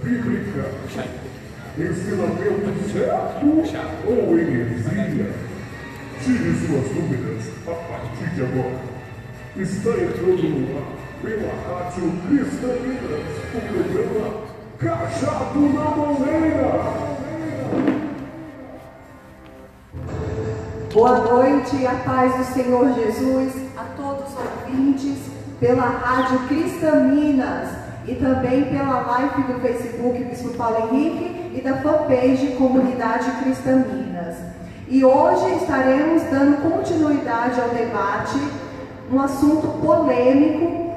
bíblica, ensinamento certo ou heresia? Tire suas dúvidas a partir de agora. Está entrando no ar, pela Rádio Cristaminas, o programa Cajado na Moleira. Boa noite, a paz do Senhor Jesus, a todos os ouvintes pela Rádio Cristaminas e também pela live do Facebook Bispo Paulo Henrique e da fanpage Comunidade Cristaminas. E hoje estaremos dando continuidade ao debate, um assunto polêmico.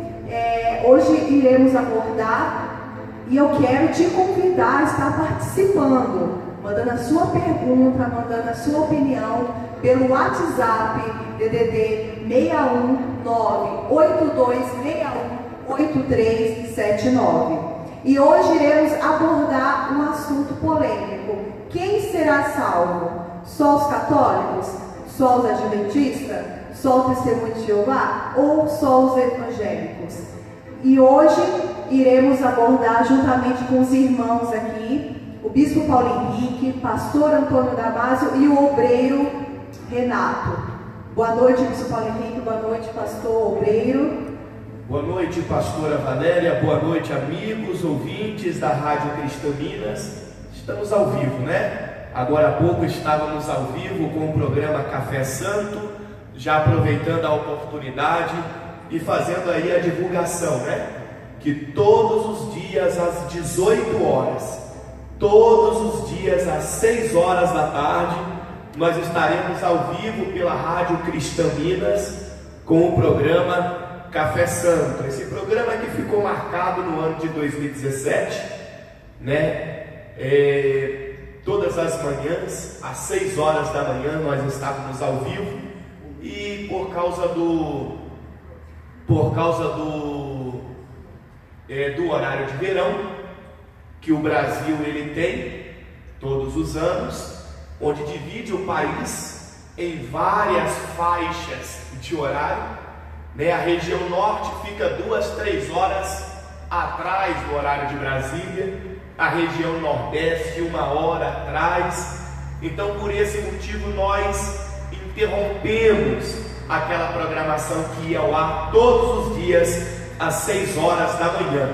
Hoje iremos abordar e eu quero te convidar a estar participando, mandando a sua pergunta, mandando a sua opinião pelo WhatsApp DDD 61982618379. E hoje iremos abordar um assunto polêmico. Quem será salvo? Só os católicos? Só os adventistas? Só o testemunho de Jeová? Ou só os evangélicos? E hoje iremos abordar juntamente com os irmãos aqui, o Bispo Paulo Henrique, Pastor Antônio Damasio e o obreiro Renato. Boa noite, Bispo Paulo Henrique. Boa noite, Pastor Obreiro. Boa noite, Pastora Valéria. Boa noite, amigos, ouvintes da Rádio Cristaminas. Estamos ao vivo, né? Agora há pouco estávamos ao vivo com o programa Café Santo, já aproveitando a oportunidade e fazendo aí a divulgação, né? Que todos os dias às 18 horas, todos os dias às 6 horas da tarde, nós estaremos ao vivo pela Rádio Cristaminas com o programa Café Santo. Esse programa que ficou marcado no ano de 2017, né? Todas as manhãs, às 6 horas da manhã, nós estávamos ao vivo. E por causa do horário de verão que o Brasil ele tem todos os anos, onde divide o país em várias faixas de horário, né? A região norte fica 2-3 horas atrás do horário de Brasília, a região nordeste 1 hora atrás. Então, por esse motivo, nós interrompemos aquela programação que ia ao ar todos os dias às 6 horas da manhã,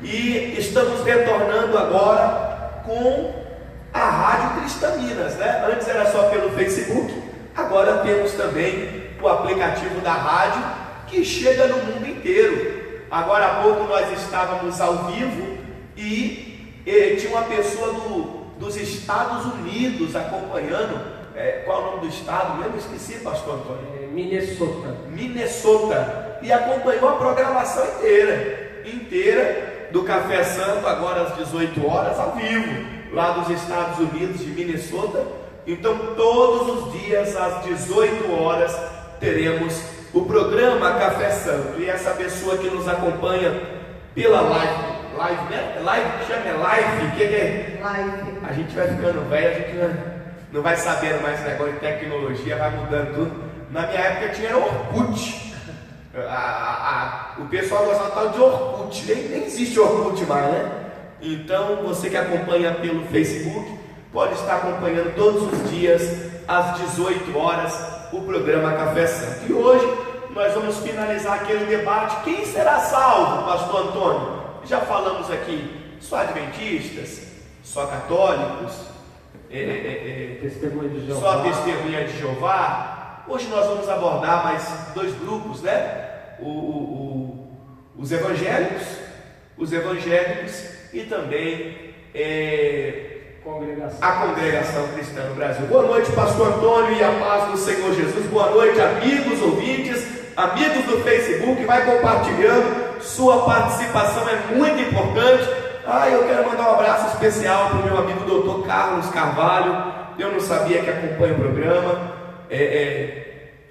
e estamos retornando agora com a Rádio Cristaminas, né? Antes era só pelo Facebook, agora temos também o aplicativo da rádio que chega no mundo inteiro. Agora há pouco nós estávamos ao vivo e tinha uma pessoa dos Estados Unidos acompanhando. Qual é o nome do estado mesmo? Esqueci, Pastor Antônio. Minnesota. E acompanhou a programação inteira do Café Santo, agora às 18 horas, ao vivo, lá dos Estados Unidos, de Minnesota. Então, todos os dias às 18 horas teremos o programa Café Santo. E essa pessoa que nos acompanha pela live, né? Live. Que é? Live. A gente vai ficando velho, a gente não vai sabendo mais esse negócio de tecnologia, vai mudando tudo. Na minha época tinha Orkut. O pessoal gostava tal de Orkut, nem existe Orkut mais, né? Então, você que acompanha pelo Facebook, pode estar acompanhando todos os dias, às 18 horas, o programa Café Santo. E hoje, nós vamos finalizar aquele debate: quem será salvo, Pastor Antônio? Já falamos aqui, só adventistas, só católicos, só testemunha de Jeová. Hoje nós vamos abordar mais 2 grupos, né? Os evangélicos e também a congregação cristã no Brasil. Boa noite, Pastor Antônio, e a paz do Senhor Jesus. Boa noite, amigos, ouvintes, amigos do Facebook. Vai compartilhando, sua participação é muito importante. Eu quero mandar um abraço especial para o meu amigo Dr. Carlos Carvalho. Eu não sabia que acompanha o programa.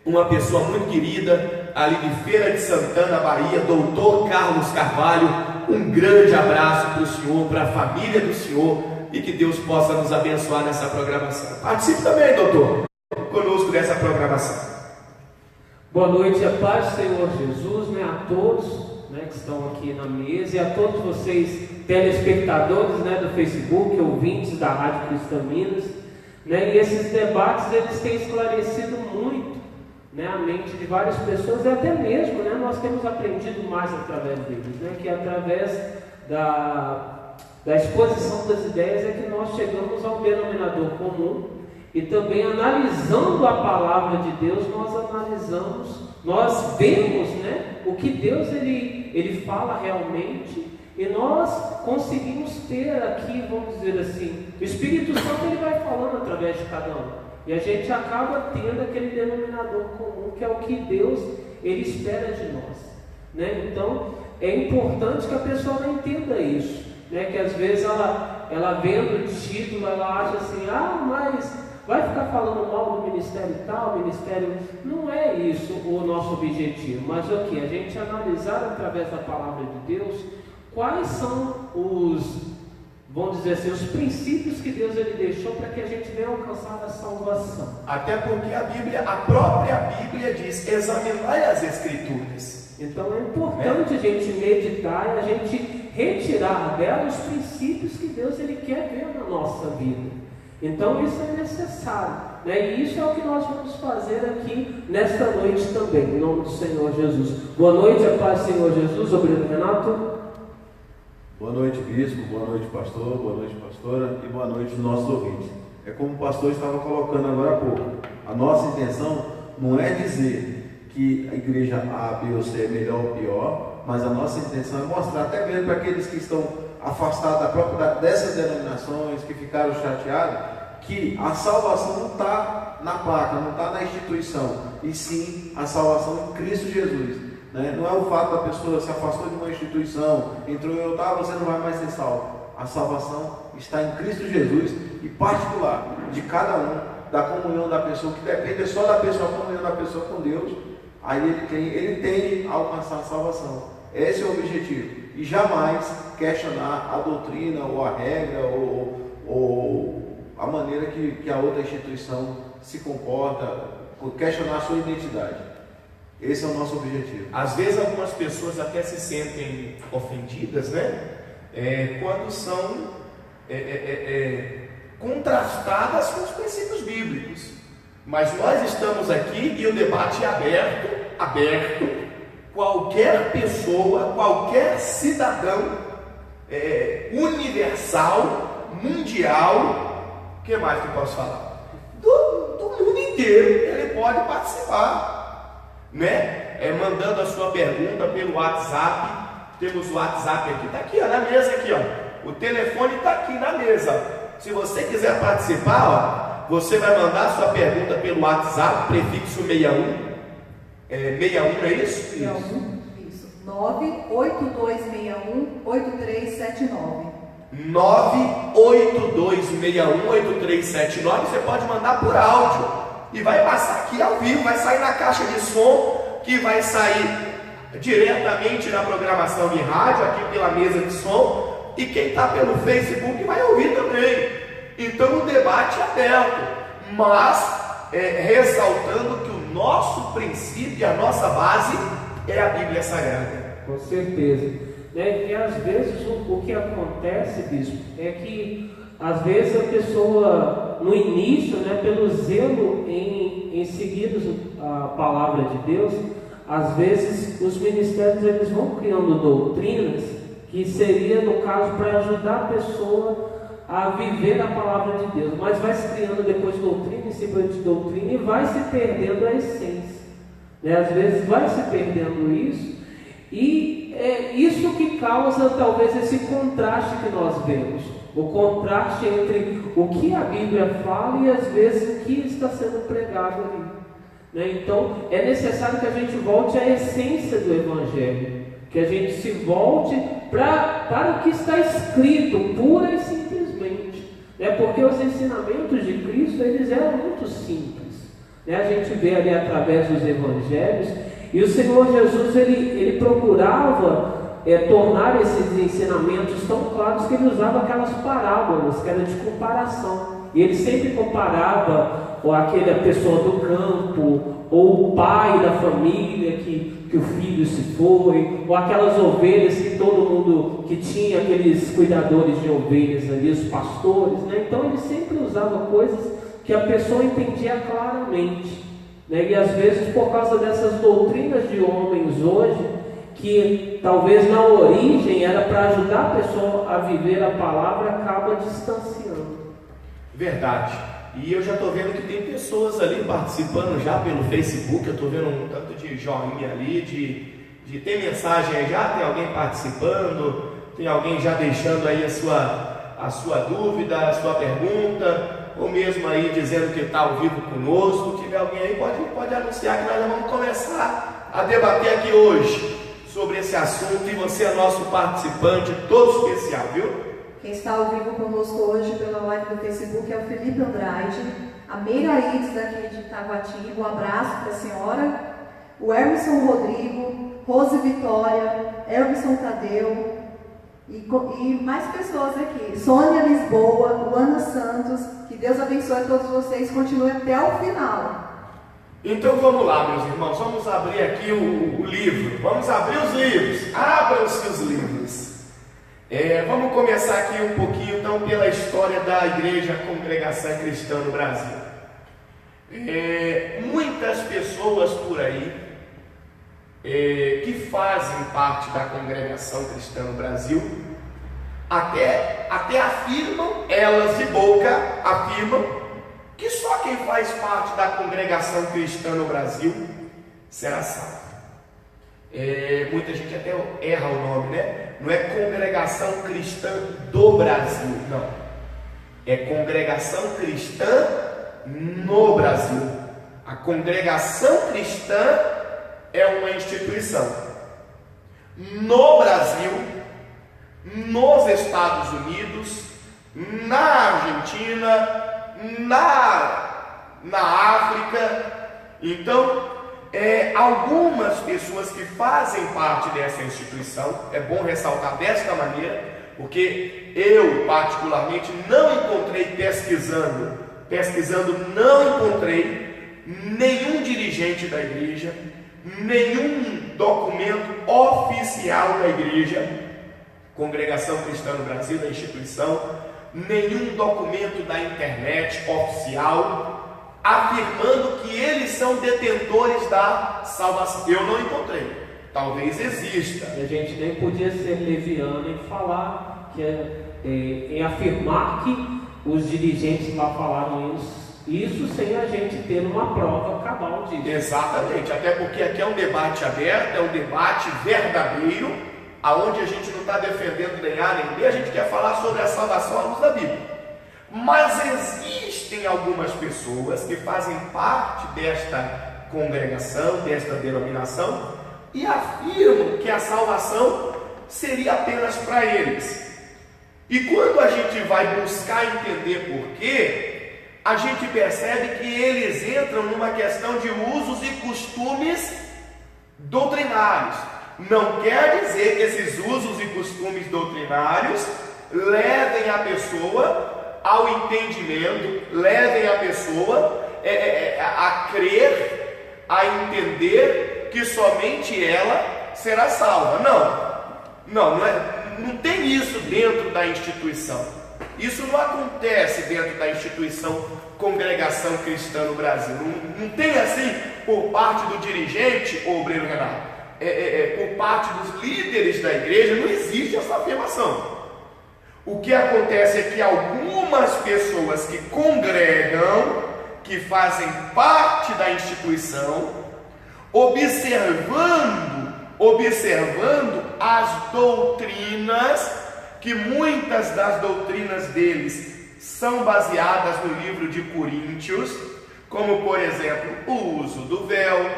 Uma pessoa muito querida, ali de Feira de Santana, Bahia, Dr. Carlos Carvalho. Um grande abraço para o senhor, para a família do senhor, e que Deus possa nos abençoar nessa programação. Participe também, doutor, conosco dessa programação. Boa noite, a paz do Senhor Jesus, né, a todos, né, né, que estão aqui na mesa, e a todos vocês, telespectadores, né, do Facebook, ouvintes da Rádio Cristã Minas, né, e esses debates eles têm esclarecido muito, né, a mente de várias pessoas, e até mesmo, né, nós temos aprendido mais através deles, né, que através da exposição das ideias é que nós chegamos ao denominador comum, e também analisando a palavra de Deus, nós vemos, né, o que Deus ele fala realmente, e nós conseguimos ter aqui, vamos dizer assim, o Espírito Santo ele vai falando através de cada um, e a gente acaba tendo aquele denominador comum, que é o que Deus ele espera de nós, né? Então é importante que a pessoa não entenda isso, né? Que às vezes ela vendo o título, ela acha assim, mas vai ficar falando mal do ministério tal, ministério... Não é isso o nosso objetivo, mas o que? A gente analisar através da palavra de Deus quais são vamos dizer assim, os princípios que Deus ele deixou para que a gente venha alcançar a salvação. Até porque a própria Bíblia diz, examinai as Escrituras. Então é importante a gente meditar e a gente retirar dela os princípios que Deus ele quer ver na nossa vida. Então isso é necessário, né? E isso é o que nós vamos fazer aqui nesta noite também, em nome do Senhor Jesus. Boa noite, a paz do Senhor Jesus. Obrigado, Renato. Boa noite, bispo, boa noite, pastor, boa noite, pastora, e boa noite, nossos ouvintes. É como o pastor estava colocando agora há pouco, a nossa intenção não é dizer que a igreja A, B ou C é melhor ou pior, mas a nossa intenção é mostrar, até mesmo para aqueles que estão afastados dessas denominações, que ficaram chateados, que a salvação não está na placa, não está na instituição, e sim a salvação em Cristo Jesus. Não é o fato da pessoa se afastou de uma instituição, entrou em outra, você não vai mais ser salvo. A salvação está em Cristo Jesus e particular de cada um, da comunhão da pessoa, que depende só da pessoa, a comunhão da pessoa com Deus. Aí ele tem a alcançar a salvação. Esse é o objetivo. E jamais questionar a doutrina ou a regra ou a maneira que a outra instituição se comporta, questionar a sua identidade. Esse é o nosso objetivo. Às vezes algumas pessoas até se sentem ofendidas, né? Quando são contrastadas com os princípios bíblicos. Mas nós estamos aqui e o debate é aberto. Qualquer pessoa, qualquer cidadão universal, mundial, o que mais que eu posso falar? Do mundo inteiro, ele pode participar. Né? Mandando a sua pergunta pelo WhatsApp. Temos o WhatsApp aqui, está aqui na mesa aqui, ó. O telefone está aqui na mesa. Se você quiser participar, você vai mandar a sua pergunta pelo WhatsApp, prefixo 61. 61, é isso? 61, isso. 98261-8379. 98261-8379. Você pode mandar por áudio. E vai passar aqui ao vivo, vai sair na caixa de som, que vai sair diretamente na programação de rádio, aqui pela mesa de som, e quem está pelo Facebook vai ouvir também. Então o debate é aberto, mas ressaltando que o nosso princípio, a nossa base é a Bíblia Sagrada. Com certeza. E às vezes o que acontece, bispo, é que às vezes a pessoa, no início, pelo zelo em seguir a palavra de Deus, às vezes os ministérios eles vão criando doutrinas que seria, no caso, para ajudar a pessoa a viver a palavra de Deus, mas vai se criando depois doutrina em cima de doutrina e vai se perdendo a essência. Às vezes vai se perdendo isso, e é isso que causa talvez esse contraste que nós vemos. O contraste entre o que a Bíblia fala e às vezes o que está sendo pregado ali. Então é necessário que a gente volte à essência do Evangelho, que a gente se volte para o que está escrito, pura e simplesmente. Porque os ensinamentos de Cristo eles eram muito simples. A gente vê ali através dos Evangelhos, e o Senhor Jesus ele procurava tornar esses ensinamentos tão claros que ele usava aquelas parábolas que eram de comparação, e ele sempre comparava aquela pessoa do campo ou o pai da família que que o filho se foi, ou aquelas ovelhas que todo mundo, que tinha aqueles cuidadores de ovelhas ali, os pastores, né? Então ele sempre usava coisas que a pessoa entendia claramente, né? E às vezes por causa dessas doutrinas de homens hoje, que talvez na origem era para ajudar a pessoa a viver a palavra, acaba distanciando. Verdade. E eu já estou vendo que tem pessoas ali participando já pelo Facebook. Eu estou vendo um tanto de joinha ali, de ter mensagem aí já, tem alguém participando, tem alguém já deixando aí a sua dúvida, a sua pergunta, ou mesmo aí dizendo que está ao vivo conosco. Se tiver alguém aí, pode anunciar que nós já vamos começar a debater aqui hoje sobre esse assunto, e você é nosso participante todo especial, viu? Quem está ao vivo conosco hoje pela live do Facebook é o Felipe Andrade, a Meira Ides daqui de Itaguatinga, um abraço para a senhora, o Emerson Rodrigo, Rose Vitória, Elvison Tadeu e mais pessoas aqui, Sônia Lisboa, Luana Santos, que Deus abençoe a todos vocês, continue até o final. Então vamos lá, meus irmãos, vamos abrir aqui o livro, vamos abrir os livros, abram-se os livros. Vamos começar aqui um pouquinho então pela história da Igreja Congregação Cristã no Brasil. Muitas pessoas por aí que fazem parte da Congregação Cristã no Brasil até afirmam, elas de boca afirmam, que só quem faz parte da Congregação Cristã no Brasil será salvo. Muita gente até erra o nome, né? Não é Congregação Cristã do Brasil, não. É Congregação Cristã no Brasil. A Congregação Cristã é uma instituição. No Brasil, nos Estados Unidos, na Argentina, na África. Então, algumas pessoas que fazem parte dessa instituição, é bom ressaltar desta maneira, porque eu particularmente não encontrei pesquisando não encontrei nenhum dirigente da igreja, nenhum documento oficial da igreja, Congregação Cristã no Brasil, da instituição, nenhum documento da internet oficial afirmando que eles são detentores da salvação. Eu não encontrei. Talvez exista. A gente nem podia ser leviano em falar, em afirmar que os dirigentes lá falaram isso sem a gente ter uma prova cabal disso. Exatamente, até porque aqui é um debate aberto, é um debate verdadeiro, aonde a gente não está defendendo nem A nem B, a gente quer falar sobre a salvação à luz da Bíblia. Mas existem algumas pessoas que fazem parte desta congregação, desta denominação, e afirmam que a salvação seria apenas para eles. E quando a gente vai buscar entender por quê, a gente percebe que eles entram numa questão de usos e costumes doutrinários. Não quer dizer que esses usos e costumes doutrinários levem a pessoa ao entendimento, levem a pessoa a crer, a entender que somente ela será salva. Não tem isso dentro da instituição. Isso não acontece dentro da instituição Congregação Cristã no Brasil. Não tem assim por parte do dirigente, obreiro Renato, por parte dos líderes da igreja, não existe essa afirmação. O que acontece é que algumas pessoas que congregam, que fazem parte da instituição, observando as doutrinas, que muitas das doutrinas deles são baseadas no livro de Coríntios, como por exemplo o uso do véu,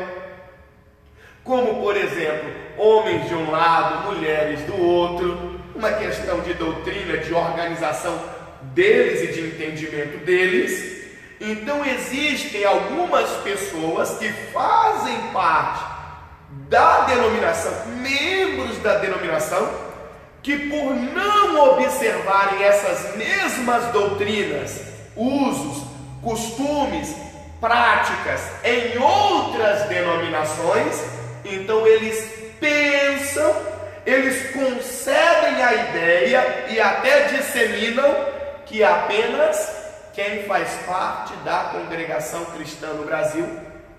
como por exemplo homens de um lado, mulheres do outro, uma questão de doutrina, de organização deles e de entendimento deles. Então existem algumas pessoas que fazem parte da denominação, membros da denominação, que por não observarem essas mesmas doutrinas, usos, costumes, práticas em outras denominações, Então eles pensam, eles concebem a ideia e até disseminam que apenas quem faz parte da congregação cristã no Brasil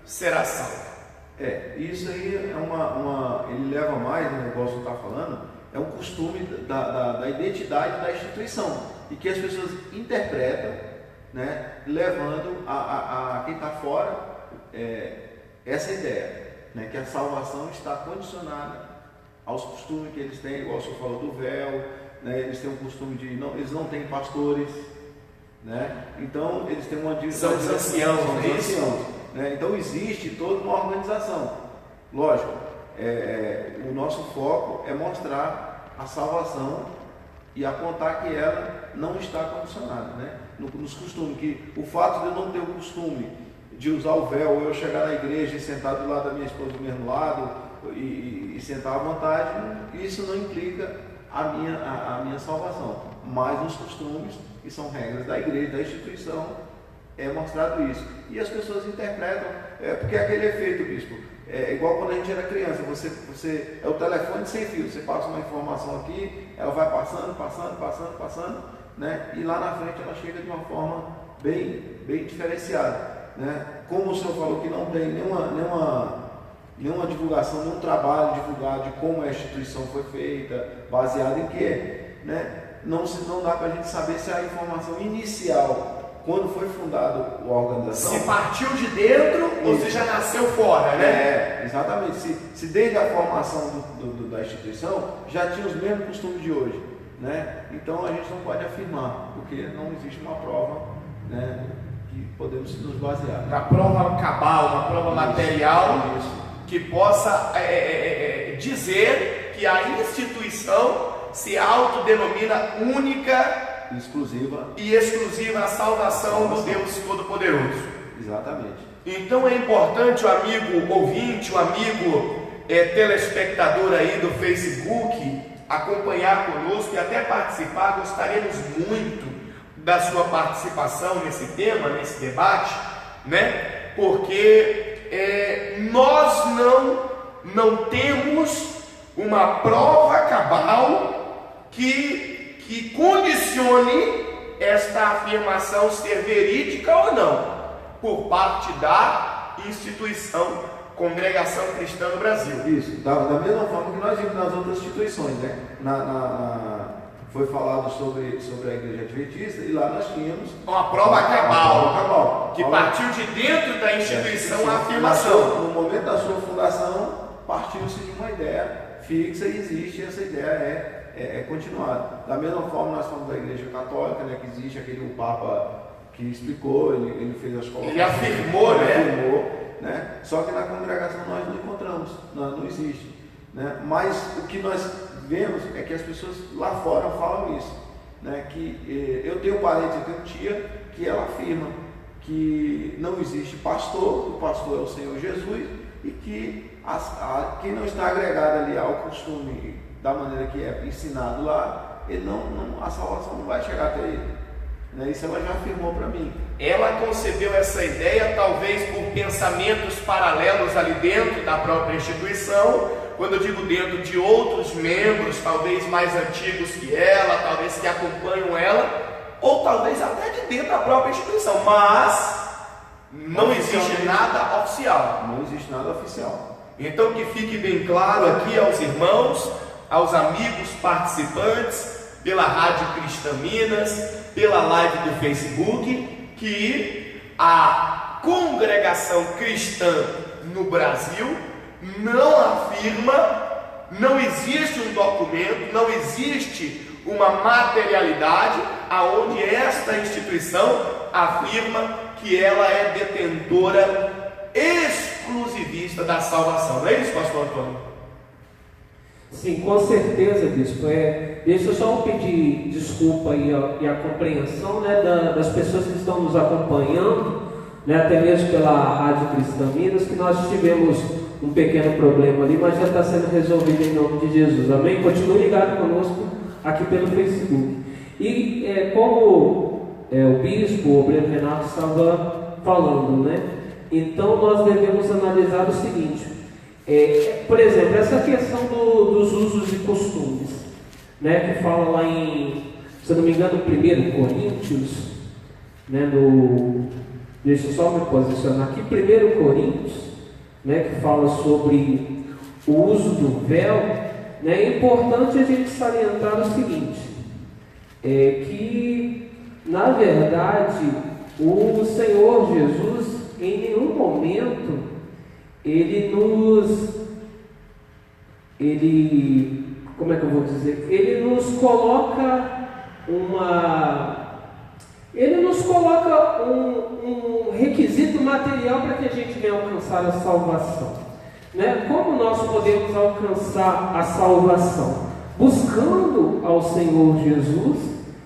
será salvo. Isso aí ele leva mais, no negócio que está falando, é um costume da identidade da instituição, e que as pessoas interpretam, né, levando a quem está fora essa ideia, né, que a salvação está condicionada aos costumes que eles têm, igual o senhor falou do véu, né, eles têm um costume eles não têm pastores, né, então eles têm são os anciãos, né? Então existe toda uma organização. Lógico, o nosso foco é mostrar a salvação e apontar que ela não está condicionada, né? Nos costumes, que o fato de eu não ter o costume de usar o véu, ou eu chegar na igreja e sentar do lado da minha esposa do mesmo lado e sentar à vontade, isso não implica a minha salvação, mas nos costumes, que são regras da igreja, da instituição, é mostrado isso. E as pessoas interpretam, porque é aquele efeito, bispo, é igual quando a gente era criança, você é o telefone sem fio, você passa uma informação aqui, ela vai passando, né? E lá na frente ela chega de uma forma bem diferenciada, né? Como o senhor falou que não tem nenhuma divulgação, nenhum trabalho divulgado de como a instituição foi feita, baseado em quê, né? Não dá para a gente saber se a informação inicial, quando foi fundado a organização, se partiu de dentro ou se já nasceu fora, né? Exatamente. Se desde a formação da instituição já tinha os mesmos costumes de hoje, né? Então a gente não pode afirmar, porque não existe uma prova, né, que podemos nos basear. Uma prova cabal, uma prova material que possa dizer que a instituição se autodenomina única e exclusiva a salvação do Deus Todo-Poderoso. Exatamente. Então é importante o amigo ouvinte, o amigo telespectador aí do Facebook acompanhar conosco e até participar. Gostaríamos muito da sua participação nesse tema, nesse debate, né? Porque nós não temos uma prova cabal que condicione esta afirmação ser verídica ou não, por parte da instituição Congregação Cristã no Brasil. Isso, da mesma forma que nós vimos nas outras instituições, né? Foi falado sobre a Igreja Adventista, e lá nós tínhamos uma prova cabal, que partiu de dentro da instituição a afirmação. No momento da sua fundação, partiu-se de uma ideia fixa e existe, essa ideia é continuada. Da mesma forma, nós falamos da Igreja Católica, né, que existe aquele Papa que explicou, ele fez as colocações. Ele afirmou, né? Só que na congregação nós não encontramos, não existe, né? Mas o que nós vemos é que as pessoas lá fora falam isso, né? Que eu tenho parente, eu tenho tia, que ela afirma que não existe pastor, o pastor é o Senhor Jesus, e que quem não está agregado ali ao costume da maneira que é ensinado lá, a salvação não vai chegar até ele, né? Isso ela já afirmou para mim. Ela concebeu essa ideia talvez por pensamentos paralelos ali dentro da própria instituição. Quando eu digo dentro, de outros membros, talvez mais antigos que ela, talvez que acompanham ela, ou talvez até de dentro da própria instituição, mas não existe nada oficial. Não existe nada oficial. Então que fique bem claro aqui aos irmãos, aos amigos participantes, pela Rádio Cristã Minas, pela live do Facebook, que a congregação cristã no Brasil não afirma, não existe um documento, não existe uma materialidade aonde esta instituição afirma que ela é detentora exclusivista da salvação. Não é isso, pastor Antônio? Sim, com certeza, bispo. Deixa eu só pedir desculpa e a compreensão, né, das pessoas que estão nos acompanhando, né, até mesmo pela Rádio Cristã Minas, que nós tivemos um pequeno problema ali, mas já está sendo resolvido em nome de Jesus. Amém? Continue ligado conosco aqui pelo Facebook. E como o bispo, o obreiro Renato estava falando, né? Então nós devemos analisar o seguinte: Por exemplo, essa questão dos usos e costumes, né, que fala lá em, se eu não me engano, 1 Coríntios, né, deixa eu só me posicionar aqui, 1 Coríntios, né, que fala sobre o uso do véu, né, é importante a gente salientar o seguinte, que, na verdade, o Senhor Jesus, em nenhum momento, como é que eu vou dizer? Ele nos coloca um requisito material para que a gente venha alcançar a salvação, né? Como nós podemos alcançar a salvação? Buscando ao Senhor Jesus,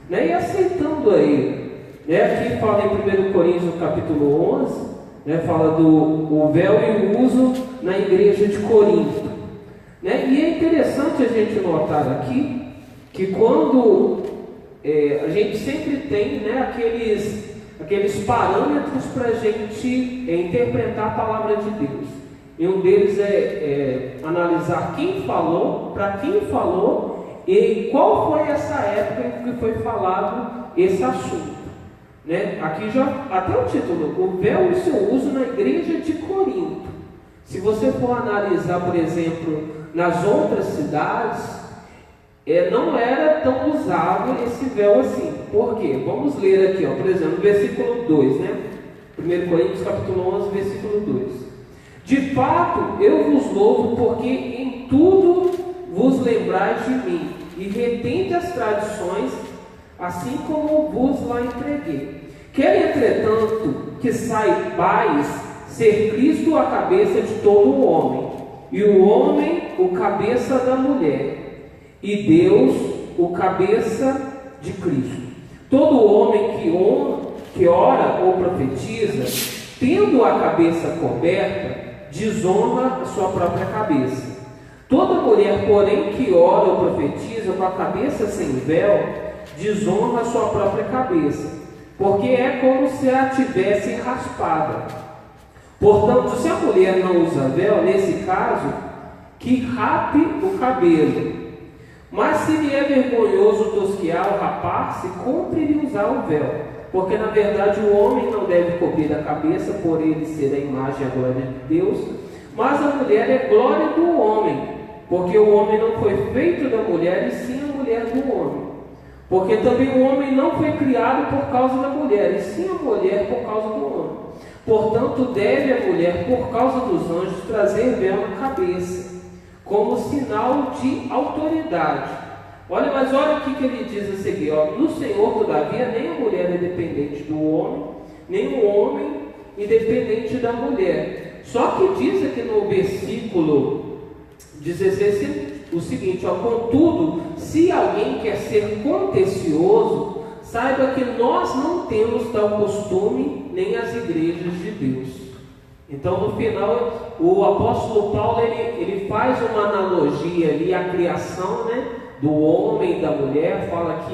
né? E aceitando a Ele, né? Aqui fala em 1 Coríntios capítulo 11, né? Fala do véu e o uso na igreja de Corinto, né? E é interessante a gente notar aqui que quando a gente sempre tem, né, aqueles parâmetros para a gente interpretar a palavra de Deus. E um deles é analisar quem falou, para quem falou e qual foi essa época em que foi falado esse assunto, né? Aqui já até o título, o véu e seu uso na igreja de Corinto. Se você for analisar, por exemplo, nas outras cidades, não era tão usado esse véu assim. Por quê? Vamos ler aqui, por exemplo, no versículo 2, né? 1 Coríntios capítulo 11, versículo 2. De fato, eu vos louvo, porque em tudo vos lembrais de mim, e retente as tradições, assim como vos lá entreguei. Quer, entretanto, que saibais ser Cristo a cabeça de todo o homem, e o homem o cabeça da mulher, e Deus o cabeça de Cristo. Todo homem que ora ou profetiza, tendo a cabeça coberta, desonra a sua própria cabeça. Toda mulher, porém, que ora ou profetiza com a cabeça sem véu, desonra a sua própria cabeça, porque é como se a tivesse raspada. Portanto, se a mulher não usa véu, nesse caso, que rape o cabelo. Mas se lhe é vergonhoso tosquear ou rapar-se, cumpre-lhe usar o véu, porque na verdade o homem não deve cobrir a cabeça, por ele ser a imagem e a glória de Deus, mas a mulher é glória do homem, porque o homem não foi feito da mulher, e sim a mulher do homem. Porque também o homem não foi criado por causa da mulher, e sim a mulher por causa do homem. Portanto, deve a mulher, por causa dos anjos, trazer véu na cabeça, como sinal de autoridade. Mas olha o que ele diz a seguir, no Senhor, todavia, nem a mulher é dependente do homem, nem o homem independente da mulher. Só que diz aqui no versículo 16 o seguinte, contudo, se alguém quer ser contencioso, saiba que nós não temos tal costume, nem as igrejas de Deus. Então, no final, o apóstolo Paulo ele faz uma analogia ali à criação, né, do homem e da mulher, fala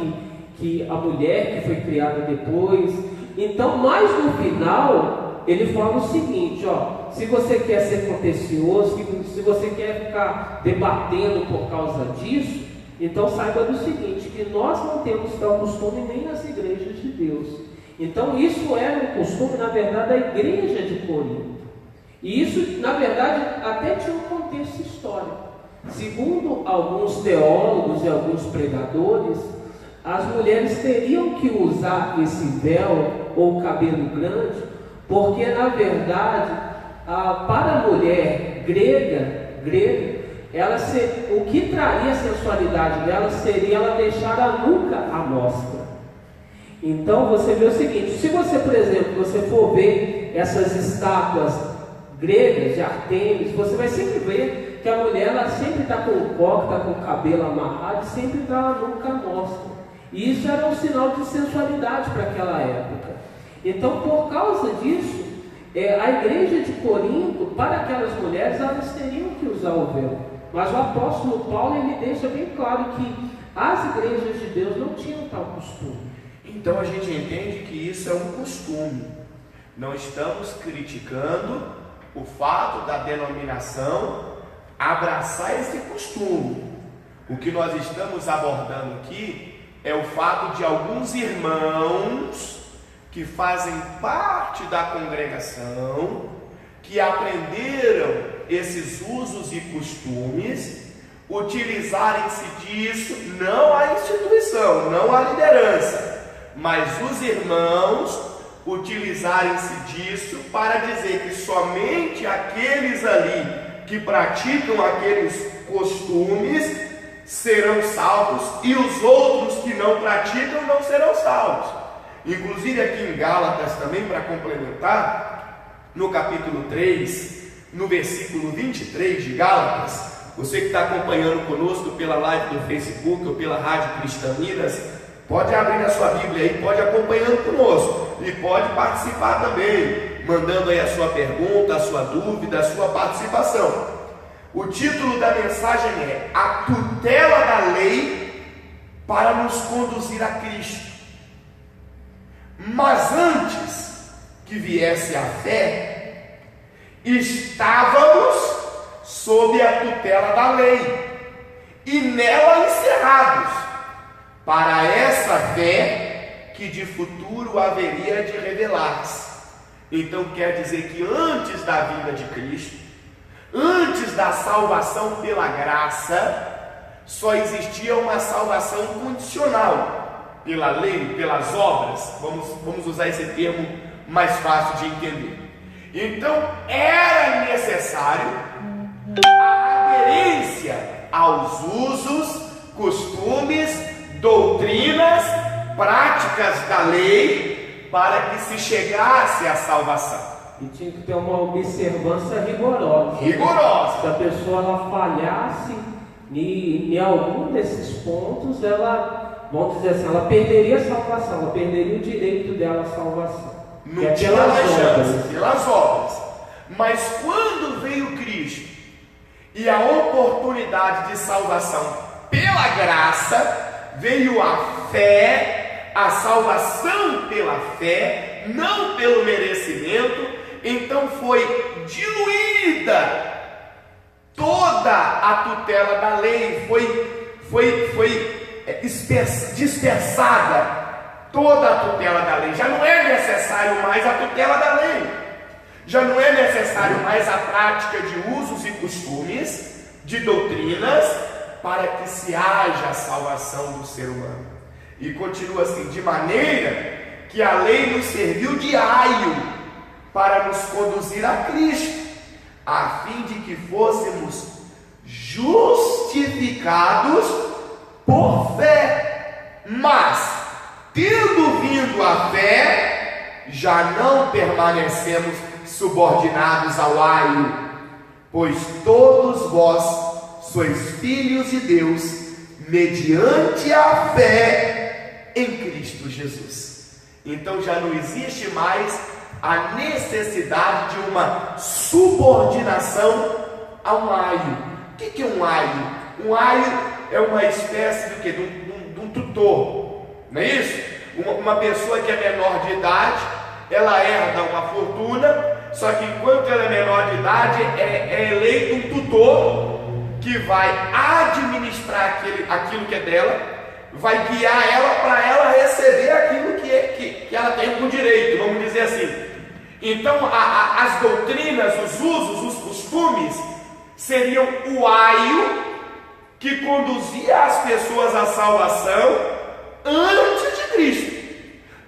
que a mulher que foi criada depois. Então, mais no final, ele fala o seguinte, se você quer ser contencioso, se você quer ficar debatendo por causa disso, então saiba do seguinte, que nós não temos tal costume nem nas igrejas de Deus. Então, isso era um costume, na verdade, da igreja de Corinto. E isso, na verdade, até tinha um contexto histórico. Segundo alguns teólogos e alguns pregadores, as mulheres teriam que usar esse véu ou cabelo grande, porque, na verdade, para a mulher grega, o que traria a sensualidade dela seria ela deixar a nuca à mostra. Então, você vê o seguinte, se você, por exemplo, for ver essas estátuas gregas de Artemis, você vai sempre ver que a mulher ela sempre está com o coque, está com o cabelo amarrado, e sempre está a nuca à mostra. E isso era um sinal de sensualidade para aquela época. Então, por causa disso, a igreja de Corinto, para aquelas mulheres, elas teriam que usar o véu. Mas o apóstolo Paulo ele deixa bem claro que as igrejas de Deus não tinham tal costume. Então a gente entende que isso é um costume. Não estamos criticando o fato da denominação abraçar esse costume. O que nós estamos abordando aqui é o fato de alguns irmãos que fazem parte da congregação, que aprenderam esses usos e costumes, utilizarem-se disso, não a instituição, não a liderança, mas os irmãos utilizarem-se disso para dizer que somente aqueles ali que praticam aqueles costumes serão salvos e os outros que não praticam não serão salvos. Inclusive aqui em Gálatas também, para complementar, no capítulo 3, no versículo 23 de Gálatas, você que está acompanhando conosco pela live do Facebook ou pela Rádio Cristã Minas, pode abrir a sua Bíblia aí, pode acompanhando conosco e pode participar também, mandando aí a sua pergunta, a sua dúvida, a sua participação. O título da mensagem é A Tutela da Lei para nos conduzir a Cristo. Mas antes que viesse a fé, estávamos sob a tutela da lei e nela encerrados para essa fé que de futuro haveria de revelar-se. Então quer dizer que antes da vinda de Cristo, antes da salvação pela graça, só existia uma salvação condicional, pela lei, pelas obras. Vamos usar esse termo mais fácil de entender. Então era necessário a aderência aos usos, costumes, doutrinas, práticas da lei, para que se chegasse à salvação. E tinha que ter uma observância rigorosa. Rigorosa. Se a pessoa ela falhasse em algum desses pontos, ela, vamos dizer assim, ela perderia a salvação, ela perderia o direito dela à salvação. Não tinha mais chance, pelas obras. Mas quando veio Cristo e a oportunidade de salvação pela graça, veio a fé, a salvação pela fé, não pelo merecimento. Então foi diluída toda a tutela da lei, foi dispersada toda a tutela da lei. Já não é necessário mais a tutela da lei, já não é necessário mais a prática de usos e costumes, de doutrinas, para que se haja a salvação do ser humano. E continua assim, de maneira que a lei nos serviu de aio para nos conduzir a Cristo, a fim de que fôssemos justificados por fé. Mas, tendo vindo a fé, já não permanecemos subordinados ao aio, pois todos vós sois filhos de Deus, mediante a fé em Cristo Jesus. Então já não existe mais a necessidade de uma subordinação a um aio. O que é um aio? Um aio é uma espécie de um tutor, não é isso? Uma pessoa que é menor de idade, ela herda uma fortuna, só que enquanto ela é menor de idade, é eleito um tutor que vai administrar aquilo que é dela, vai guiar ela para ela receber aquilo que ela tem por direito, vamos dizer assim. Então as doutrinas, os usos, os costumes seriam o aio que conduzia as pessoas à salvação antes de Cristo,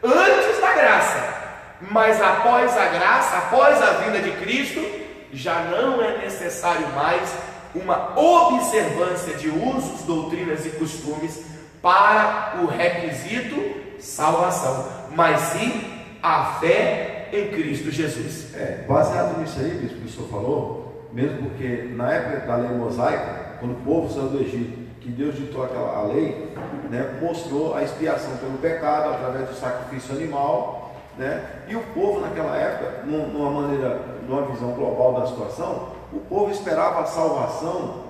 antes da graça. Mas após a graça, após a vinda de Cristo, já não é necessário mais uma observância de usos, doutrinas e costumes para o requisito salvação, mas sim a fé em Cristo Jesus. Baseado nisso aí, bispo, que o senhor falou, mesmo porque na época da lei mosaica, quando o povo saiu do Egito, que Deus ditou a lei, né, mostrou a expiação pelo pecado através do sacrifício animal, né, e o povo naquela época, numa visão global da situação, o povo esperava a salvação,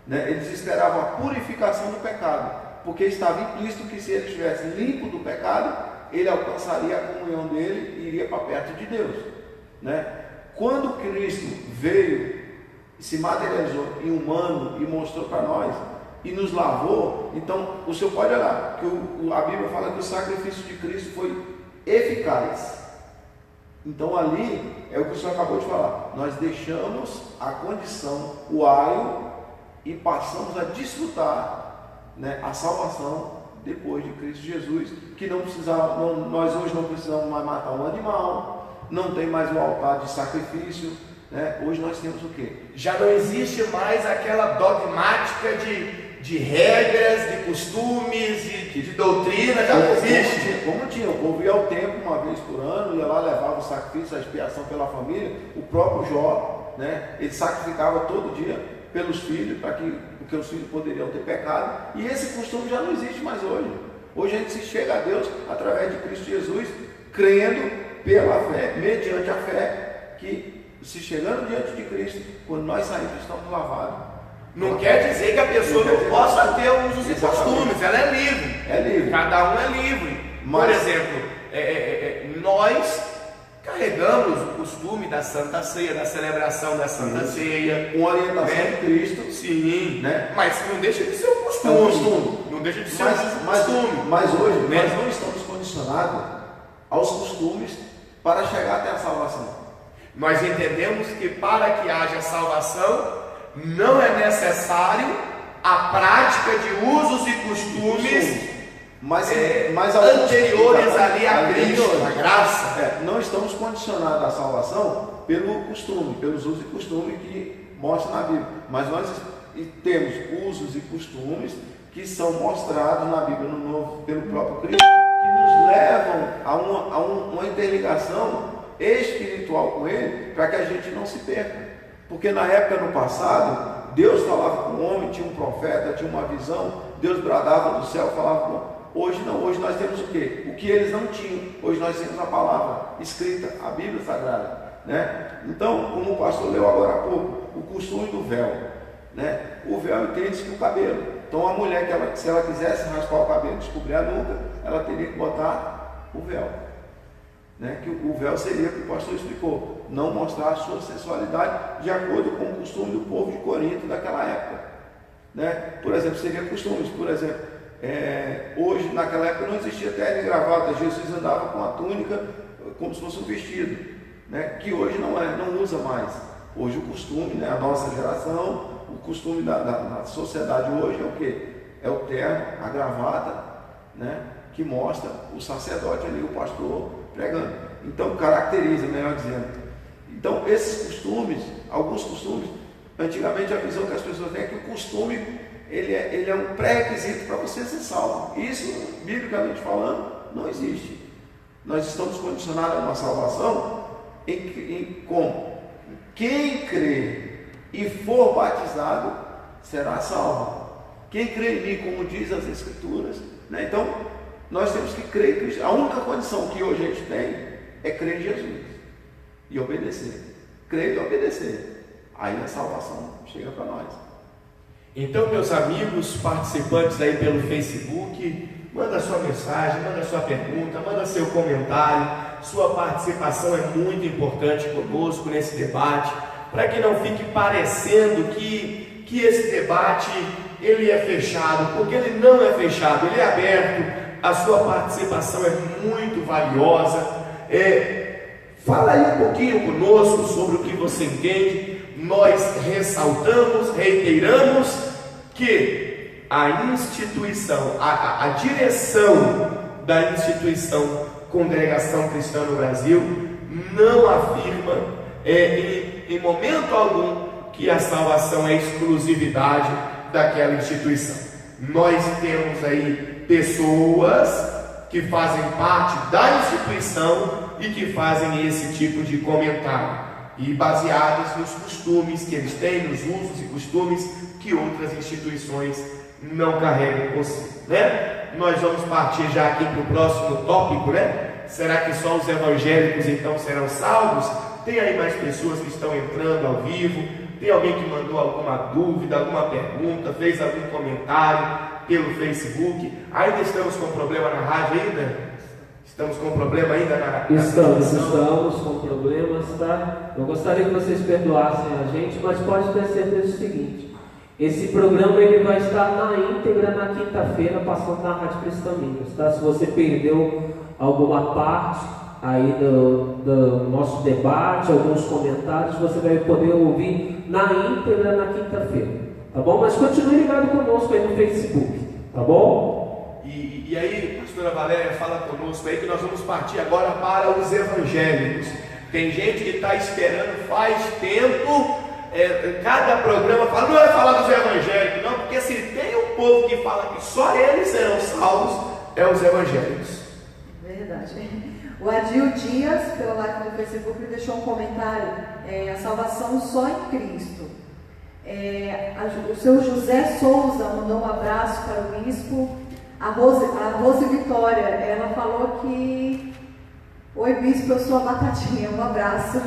né, eles esperavam a purificação do pecado, porque estava implícito que se ele estivesse limpo do pecado, ele alcançaria a comunhão dele e iria para perto de Deus, né? Quando Cristo veio se materializou em humano e mostrou para nós e nos lavou. Então o senhor pode olhar que a Bíblia fala que o sacrifício de Cristo foi eficaz. Então ali é o que o senhor acabou de falar, nós deixamos a condição, o aio, e passamos a desfrutar, né, a salvação depois de Cristo Jesus, que não precisava, nós hoje não precisamos mais matar um animal, não tem mais o altar de sacrifício, né? Hoje nós temos o quê? Já não existe mais aquela dogmática de regras, de costumes, de doutrina, já não existe. Como tinha, o povo ia ao templo uma vez por ano, ia lá, levava o sacrifício, a expiação pela família. O próprio Jó, né, ele sacrificava todo dia pelos filhos, porque os filhos poderiam ter pecado, e esse costume já não existe mais hoje. Hoje a gente se chega a Deus através de Cristo Jesus, crendo pela fé, mediante a fé, que se chegando diante de Cristo, quando nós saímos, estamos lavados. Não quer dizer que a pessoa não possa ter usos e costumes, ela é livre. É livre. Cada um é livre. Por exemplo, nós carregamos o costume da Santa Ceia, da celebração da Santa Ceia. Com orientação de Cristo. Sim, né? Mas não deixa de ser um costume. É um costume. Não deixa de ser um costume. Mas hoje, né? nós não estamos condicionados aos costumes para chegar até a salvação. Nós entendemos que para que haja salvação, não é necessário a prática de usos e costumes mas anteriores ali a Cristo, a graça. Não estamos condicionados à salvação pelo costume, pelos usos e costumes que mostra na Bíblia. Mas nós temos usos e costumes que são mostrados na Bíblia no Novo pelo próprio Cristo, que nos levam a uma interligação espiritual com Ele, para que a gente não se perca. Porque na época, no passado, Deus falava com o homem, tinha um profeta, tinha uma visão, Deus bradava do céu, falava com o homem. Hoje não, hoje nós temos o quê? O que eles não tinham. Hoje nós temos a palavra escrita, a Bíblia Sagrada, né? Então, como o pastor leu agora há pouco, o costume do véu, né? O véu entende-se que o cabelo. Então a mulher, se ela quisesse raspar o cabelo, descobrir a nuca, ela teria que botar o véu, né? Que o véu seria, que o pastor explicou, não mostrar a sua sensualidade de acordo com o costume do povo de Corinto daquela época, né? Por exemplo, seria costumes, por exemplo, hoje naquela época não existia terno e gravata, Jesus andava com a túnica como se fosse um vestido, né? Que hoje não usa mais. Hoje o costume, né? A nossa geração, o costume da sociedade hoje é o quê? É o terno, a gravata, né? Que mostra o sacerdote ali, o pastor pregando. Então caracteriza, melhor dizendo. Então esses costumes, alguns costumes, antigamente a visão que as pessoas têm é que o costume ele é um pré-requisito para você ser salvo. Isso, biblicamente falando, não existe. Nós estamos condicionados a uma salvação como quem crê e for batizado será salvo. Quem crê em mim, como diz as Escrituras, né? Então nós temos que crer em Cristo. A única condição que hoje a gente tem é crer em Jesus e obedecer. Crer e obedecer. Aí a salvação chega para nós. Então, meus amigos, participantes aí pelo Facebook, manda sua mensagem, manda sua pergunta, manda seu comentário. Sua participação é muito importante conosco nesse debate, para que não fique parecendo que esse debate ele é fechado, porque ele não é fechado, ele é aberto. A sua participação é muito valiosa. Fala aí um pouquinho conosco sobre o que você entende. Nós ressaltamos, reiteramos que a instituição, a direção da instituição Congregação Cristã no Brasil não afirma em momento algum que a salvação é exclusividade daquela instituição. Nós temos aí pessoas que fazem parte da instituição e que fazem esse tipo de comentário, e baseados nos costumes que eles têm, nos usos e costumes que outras instituições não carregam consigo, né? Nós vamos partir já aqui para o próximo tópico, né? Será que só os evangélicos então serão salvos? Tem aí mais pessoas que estão entrando ao vivo. Tem alguém que mandou alguma dúvida, alguma pergunta, fez algum comentário pelo Facebook? Ainda estamos com problema na rádio ainda? Estamos com problema ainda na Estamos com problemas, tá? Eu gostaria que vocês perdoassem a gente, mas pode ter certeza do seguinte: esse programa ele vai estar na íntegra na quinta-feira, passando na Rádio Cristã Minas, tá? Se você perdeu alguma parte aí do nosso debate, alguns comentários, você vai poder ouvir na íntegra na quinta-feira, tá bom? Mas continue ligado conosco aí no Facebook, tá bom? E aí, pastora Valéria, fala conosco aí que nós vamos partir agora para os evangélicos. Tem gente que está esperando faz tempo, cada programa fala, não vai falar dos evangélicos, não, porque se tem um povo que fala que só eles serão salvos, é os evangélicos. Verdade. O Adil Dias, pela live do Facebook, deixou um comentário: a salvação só em Cristo. O seu José Souza mandou um abraço para o bispo. A Rose Vitória, ela falou que: oi bispo, eu sou a Batatinha, um abraço.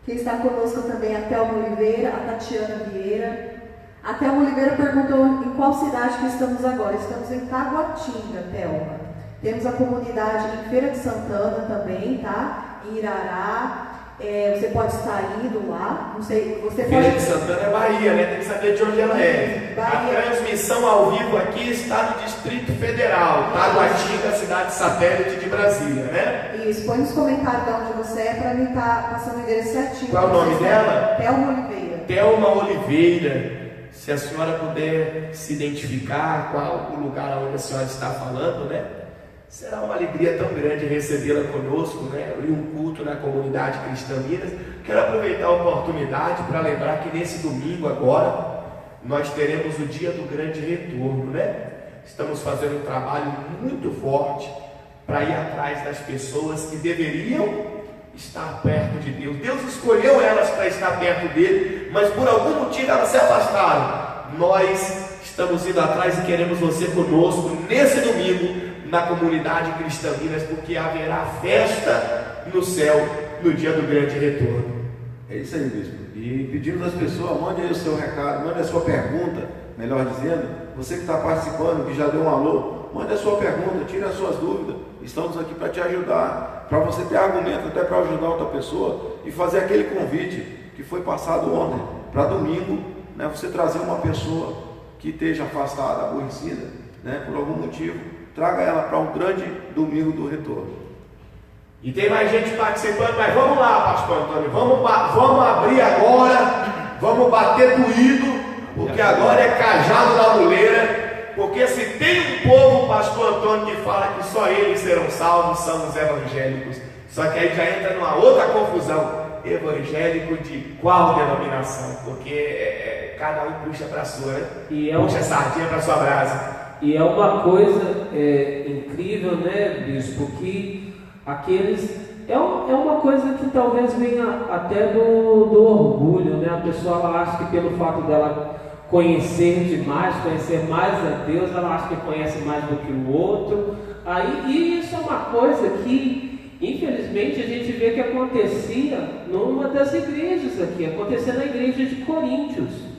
Quem está conosco também é a Thelma Oliveira, a Tatiana Vieira. A Thelma Oliveira perguntou em qual cidade que estamos agora. Estamos em Taguatinga, Thelma. Temos a comunidade em Feira de Santana também, tá? Em Irará. Você pode estar indo lá. Não sei, você Feira pode... de Santana é Bahia, né? Tem que saber de onde ela é. Bahia. A transmissão ao vivo aqui está no Distrito Federal, Taguatinga, cidade satélite de Brasília, né? Isso, põe nos comentários de onde você é para mim estar passando o endereço certinho. Qual é o nome dela? Thelma Oliveira. Thelma Oliveira. Se a senhora puder se identificar qual o lugar onde a senhora está falando, né? Será uma alegria tão grande recebê-la conosco, né? E um culto na comunidade Cristã Minas. Quero aproveitar a oportunidade para lembrar que nesse domingo agora nós teremos o dia do grande retorno, né? Estamos fazendo um trabalho muito forte para ir atrás das pessoas que deveriam estar perto de Deus. Deus escolheu elas para estar perto dele, mas por algum motivo elas se afastaram. Nós estamos indo atrás e queremos você conosco nesse domingo na comunidade Cristã Minas, porque haverá festa no céu no dia do grande retorno. É isso aí, bispo. E pedimos às pessoas, mande aí o seu recado, mande a sua pergunta, melhor dizendo, você que está participando, que já deu um alô, mande a sua pergunta, tire as suas dúvidas. Estamos aqui para te ajudar, para você ter argumento até para ajudar outra pessoa e fazer aquele convite que foi passado ontem, para domingo, né, você trazer uma pessoa que esteja afastada, aborrecida, né, por algum motivo. Traga ela para um grande domingo do retorno. E tem mais gente participando, mas vamos lá, pastor Antônio, vamos abrir agora, vamos bater doído, porque agora é cajado na muleira, porque se tem um povo, pastor Antônio, que fala que só eles serão salvos, são os evangélicos. Só que aí já entra numa outra confusão: evangélico de qual denominação? Porque cada um puxa para a sua, né? Puxa a sardinha para a sua brasa. E é uma coisa incrível, né, bispo, que aqueles... É uma coisa que talvez venha até do orgulho, né? A pessoa ela acha que pelo fato dela conhecer demais, conhecer mais a Deus, ela acha que conhece mais do que o outro. E isso é uma coisa que, infelizmente, a gente vê que acontecia numa das igrejas aqui, acontecia na igreja de Coríntios.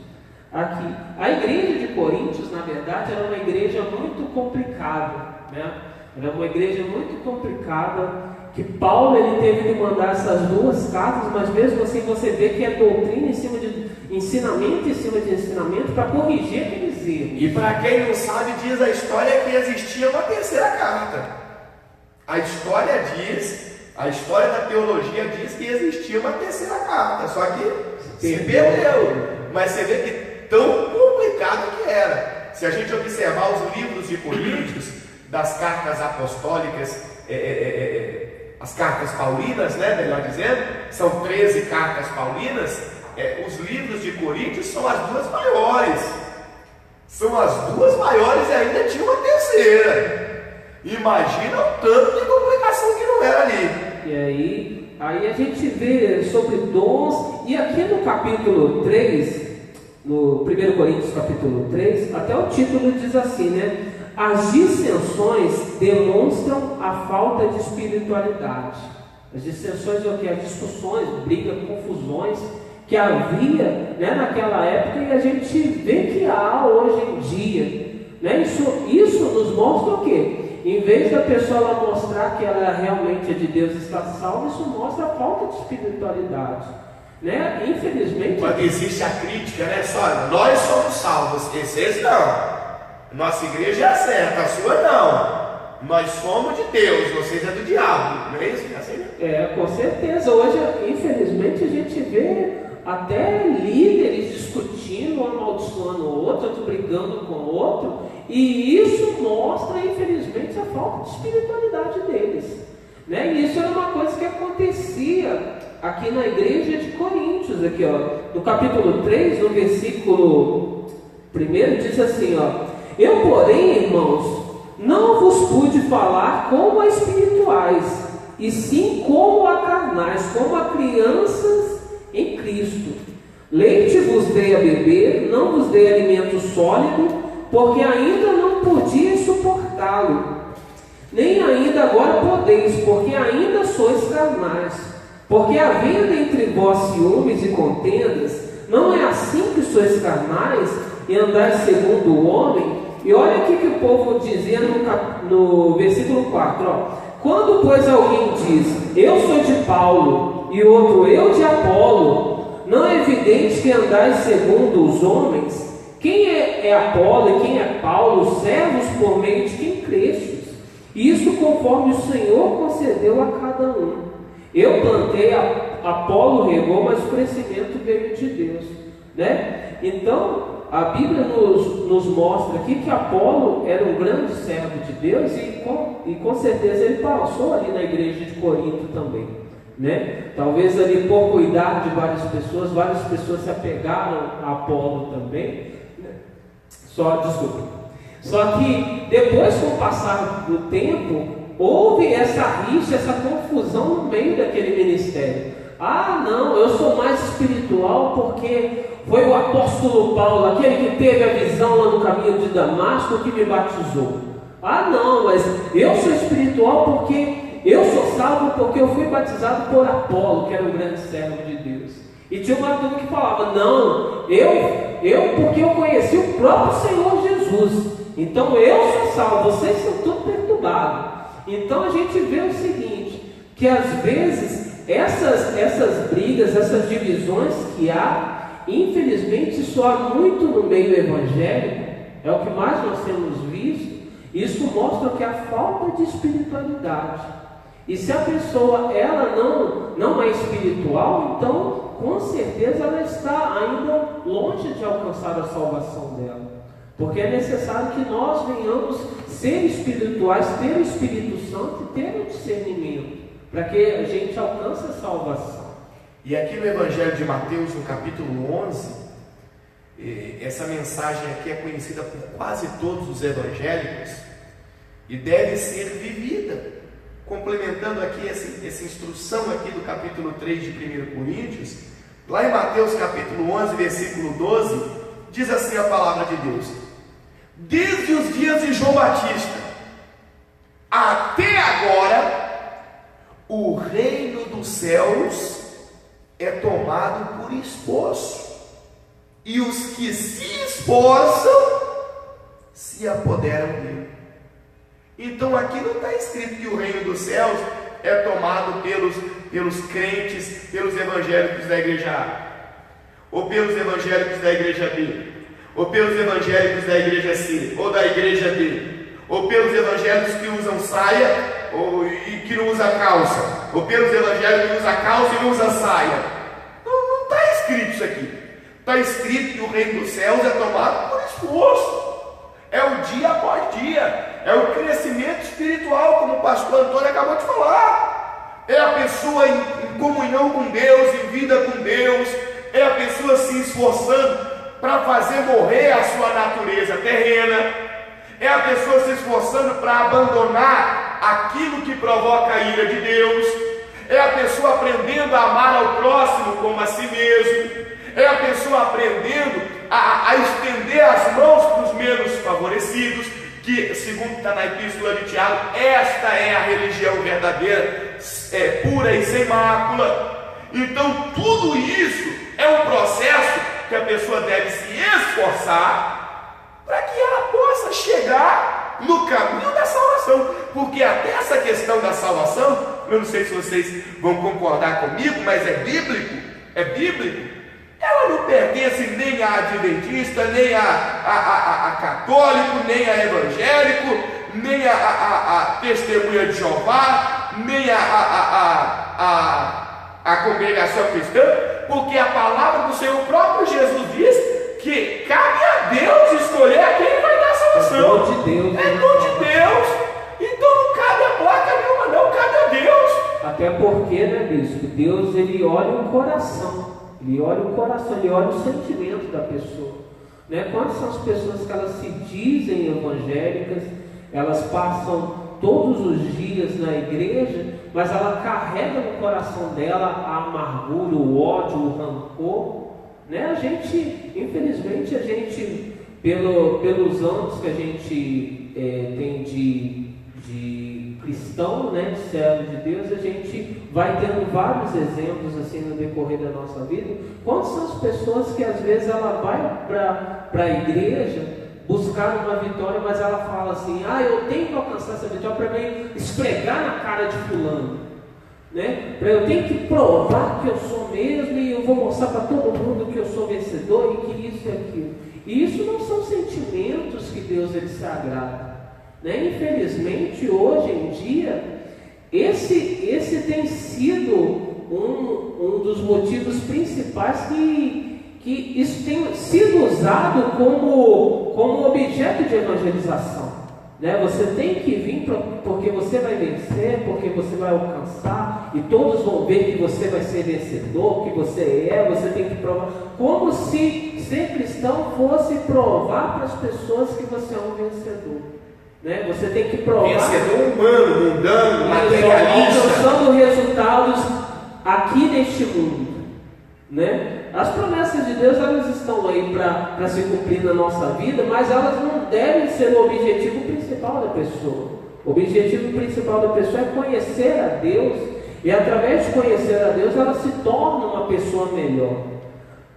Aqui. A igreja de Coríntios, na verdade, era uma igreja muito complicada, né? Era uma igreja muito complicada, que Paulo ele teve que mandar essas duas cartas, mas mesmo assim você vê que é doutrina em cima de ensinamento em cima de ensinamento para corrigir aqueles erros. E para quem não sabe, diz a história que existia uma terceira carta. A história da teologia diz que existia uma terceira carta, só que se perdeu. Mas você vê que tão complicado que era. Se a gente observar os livros de Coríntios, das cartas apostólicas, as cartas paulinas, né, melhor dizendo, são 13 cartas paulinas, os livros de Coríntios são as duas maiores. São as duas maiores e ainda tinha uma terceira. Imagina o tanto de complicação que não era ali. E aí a gente vê sobre dons, e aqui no capítulo 3, no 1 Coríntios capítulo 3, até o título diz assim, né? As dissensões demonstram a falta de espiritualidade. As dissensões é o que? As discussões, brigas, confusões que havia, né, naquela época, e a gente vê que há hoje em dia, né? Isso nos mostra o quê? em vez da pessoa ela mostrar que ela realmente é de Deus e está salva, isso mostra a falta de espiritualidade, né? Infelizmente. Quando existe a crítica, né? Só nós somos salvos, vocês não. Nossa igreja é certa, a sua não. Nós somos de Deus, vocês é do diabo, não é isso? É assim? Com certeza. Hoje, infelizmente, a gente vê até líderes discutindo, um amaldiçoando o outro brigando com o outro, e isso mostra, infelizmente, a falta de espiritualidade deles, né? E isso era uma coisa que acontecia aqui na igreja de Coríntios, aqui, ó, no capítulo 3, no versículo 1, diz assim, ó: eu, porém, irmãos, não vos pude falar como a espirituais, e sim como a carnais, como a crianças em Cristo. Leite vos dei a beber, não vos dei alimento sólido, porque ainda não podiais suportá-lo, nem ainda agora podeis, porque ainda sois carnais. Porque havendo entre vós ciúmes e contendas, não é assim que sois carnais e andais segundo o homem? E olha aqui que o povo dizia no versículo 4, ó: quando, pois, alguém diz, eu sou de Paulo, e outro, eu de Apolo, não é evidente que andais segundo os homens? Quem é Apolo e quem é Paulo? Servos por meio de quem crestes. Isso conforme o Senhor concedeu a cada um. Eu plantei, Apolo regou, mas o crescimento veio de Deus, né? Então, a Bíblia nos mostra aqui que Apolo era um grande servo de Deus e com certeza ele passou ali na igreja de Corinto também, né? Talvez ali por cuidar de várias pessoas se apegaram a Apolo também, né? Só que depois, com o passar do tempo, houve essa rixa, essa confusão no meio daquele ministério. Ah, não, eu sou mais espiritual porque foi o apóstolo Paulo, aquele que teve a visão lá no caminho de Damasco, que me batizou. Ah, não, mas eu sou espiritual porque eu sou salvo porque eu fui batizado por Apolo, que era um grande servo de Deus. E tinha uma turma que falava, não, eu porque eu conheci o próprio Senhor Jesus, então eu sou salvo, vocês estão todos perturbados. Então a gente vê o seguinte, que às vezes essas brigas, essas divisões que há, infelizmente só há muito no meio evangélico, é o que mais nós temos visto. Isso mostra que há falta de espiritualidade. E se a pessoa ela não é espiritual, então com certeza ela está ainda longe de alcançar a salvação dela. Porque é necessário que nós venhamos ser espirituais, ter o Espírito Santo e ter o discernimento, para que a gente alcance a salvação. E aqui no Evangelho de Mateus, no capítulo 11, essa mensagem aqui é conhecida por quase todos os evangélicos e deve ser vivida. Complementando aqui essa instrução aqui do capítulo 3 de 1 Coríntios, lá em Mateus capítulo 11, versículo 12, diz assim a palavra de Deus: desde os dias de João Batista até agora, o reino dos céus é tomado por esforço, e os que se esforçam se apoderam dele. Então aqui não está escrito que o reino dos céus é tomado pelos crentes, pelos evangélicos da igreja A, ou pelos evangélicos da igreja B, ou pelos evangélicos da igreja C, ou da igreja D, ou pelos evangélicos que usam saia e que não usa calça, ou pelos evangélicos que usam calça e não usa saia. Não está escrito isso aqui. Está escrito que o reino dos céus é tomado por esforço. É o dia após dia. É o crescimento espiritual, como o pastor Antônio acabou de falar. É a pessoa em comunhão com Deus, em vida com Deus. É a pessoa se esforçando para fazer morrer a sua natureza terrena. É a pessoa se esforçando para abandonar aquilo que provoca a ira de Deus. É a pessoa aprendendo a amar ao próximo como a si mesmo. É a pessoa aprendendo a estender as mãos para os menos favorecidos, que, segundo está na epístola de Tiago, esta é a religião verdadeira, pura e sem mácula. Então tudo isso é um processo que a pessoa deve se esforçar para que ela possa chegar no caminho da salvação, porque até essa questão da salvação, eu não sei se vocês vão concordar comigo, mas é bíblico, ela não pertence nem a adventista, nem a católico, nem a evangélico, nem a testemunha de Jeová, nem a congregação cristã, porque a palavra do Senhor, o próprio Jesus diz que cabe a Deus escolher a quem vai dar a salvação. É dom de Deus. É dom de Deus. Então não cabe a placa nenhuma, não, cabe a Deus. Até porque, né, bispo? Deus, ele olha o coração. Ele olha o coração, ele olha o sentimento da pessoa. Né? Quantas são as pessoas que elas se dizem evangélicas, elas passam todos os dias na igreja, mas ela carrega no coração dela a amargura, o ódio, o rancor. Né? A gente, infelizmente, pelos anos que a gente tem de cristão, né, de servo de Deus, a gente vai tendo vários exemplos assim no decorrer da nossa vida. Quantas são as pessoas que às vezes ela vai para a igreja buscar uma vitória, mas ela fala assim: eu tenho que alcançar essa vitória para mim esfregar na cara de fulano, né? Eu tenho que provar que eu sou mesmo, e eu vou mostrar para todo mundo que eu sou vencedor e que isso e aquilo. E isso não são sentimentos que Deus ele se agrada. Né? Infelizmente, hoje em dia, esse tem sido um dos motivos principais que isso tem sido usado como objeto de evangelização. Né? Você tem que vir porque você vai vencer, porque você vai alcançar, e todos vão ver que você vai ser vencedor, que você tem que provar, como se ser cristão fosse provar para as pessoas que você é um vencedor. Né? Você tem que provar. Vencedor humano, mundano, materialista, alcançando resultados aqui neste mundo. Né? As promessas de Deus, elas estão aí para se cumprir na nossa vida, mas elas não devem ser o objetivo principal da pessoa. O objetivo principal da pessoa é conhecer a Deus, e através de conhecer a Deus, ela se torna uma pessoa melhor.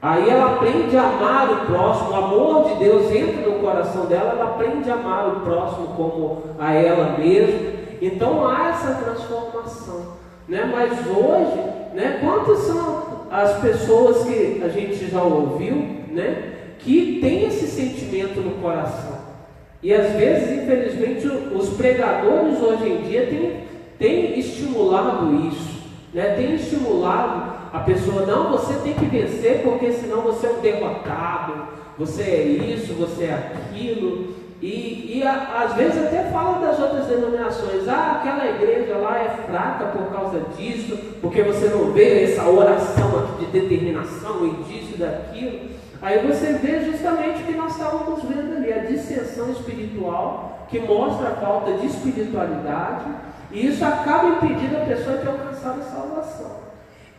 Aí ela aprende a amar o próximo, o amor de Deus entra no coração dela, ela aprende a amar o próximo como a ela mesma. Então há essa transformação. Né? Mas hoje, né, quantas são as pessoas que a gente já ouviu, né, que tem esse sentimento no coração? E às vezes, infelizmente, os pregadores hoje em dia têm estimulado isso, né? Tem estimulado a pessoa: não, você tem que vencer, porque senão você é um derrotado, você é isso, você é aquilo. E às vezes até fala das outras denominações: aquela igreja lá é fraca por causa disso, porque você não vê essa oração aqui de determinação e disso e daquilo. Aí você vê justamente o que nós estávamos vendo ali, a dissensão espiritual, que mostra a falta de espiritualidade, e isso acaba impedindo a pessoa de alcançar a salvação.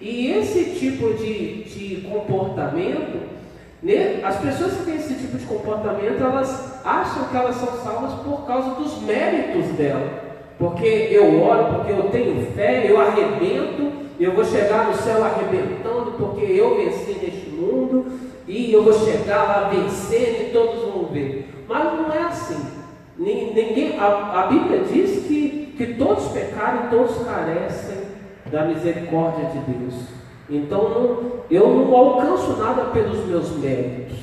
E esse tipo de comportamento, né, as pessoas que têm esse tipo de comportamento, elas acham que elas são salvas por causa dos méritos dela. Porque eu oro, porque eu tenho fé, eu arrebento, eu vou chegar no céu arrebentando, porque eu venci neste mundo, e eu vou chegar lá vencendo e todos vão ver. Mas não é assim. A Bíblia diz que todos pecaram e todos carecem da misericórdia de Deus. Então eu não alcanço nada pelos meus méritos,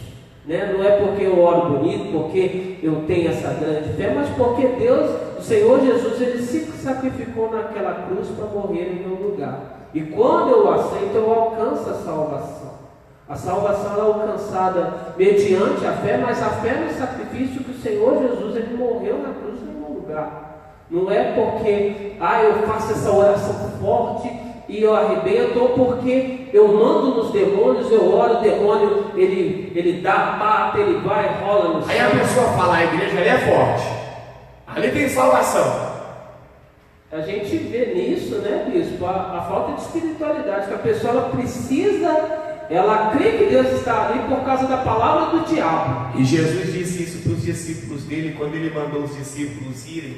né? Não é porque eu oro bonito, porque eu tenho essa grande fé, mas porque Deus, o Senhor Jesus, ele se sacrificou naquela cruz para morrer em meu lugar. E quando eu aceito, eu alcanço a salvação. A salvação é alcançada mediante a fé, mas a fé no sacrifício que o Senhor Jesus, ele morreu na cruz em meu lugar. Não é porque eu faço essa oração forte e eu arrebento, ou porque eu mando nos demônios, eu oro, o demônio ele dá, bate, ele vai, rola no céu. Aí a pessoa fala: a igreja ali é forte, ali tem salvação. A gente vê nisso, né, bispo, a falta de espiritualidade, que a pessoa ela precisa, ela crê que Deus está ali por causa da palavra do diabo. E Jesus disse isso para os discípulos dele, quando ele mandou os discípulos irem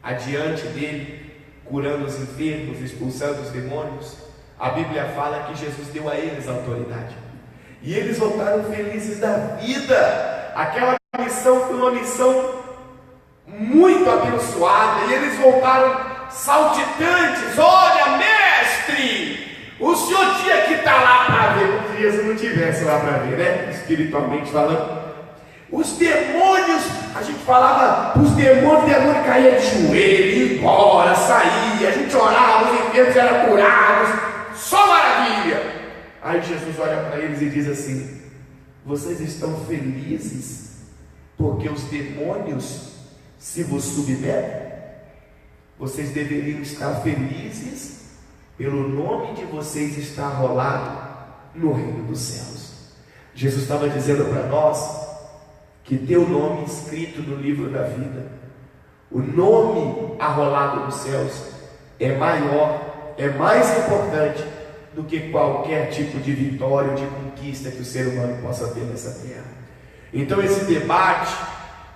adiante dele, curando os enfermos, expulsando os demônios. A Bíblia fala que Jesus deu a eles autoridade, e eles voltaram felizes da vida. Aquela missão foi uma missão muito abençoada, e eles voltaram saltitantes. Olha, mestre, o senhor tinha que estar lá para ver. Como se Jesus não estivesse lá para ver, né? Espiritualmente falando. Os demônios, a gente falava, os demônios, o demônio caía de joelho, ia embora, saía, a gente orava, os enfermos eram curados, só maravilha. Aí Jesus olha para eles e diz assim: vocês estão felizes porque os demônios se vos submetem? Vocês deveriam estar felizes pelo nome de vocês estar rolado no reino dos céus. Jesus estava dizendo para nós que teu nome escrito no livro da vida, o nome arrolado nos céus, é maior, é mais importante do que qualquer tipo de vitória ou de conquista que o ser humano possa ter nessa terra. Então esse debate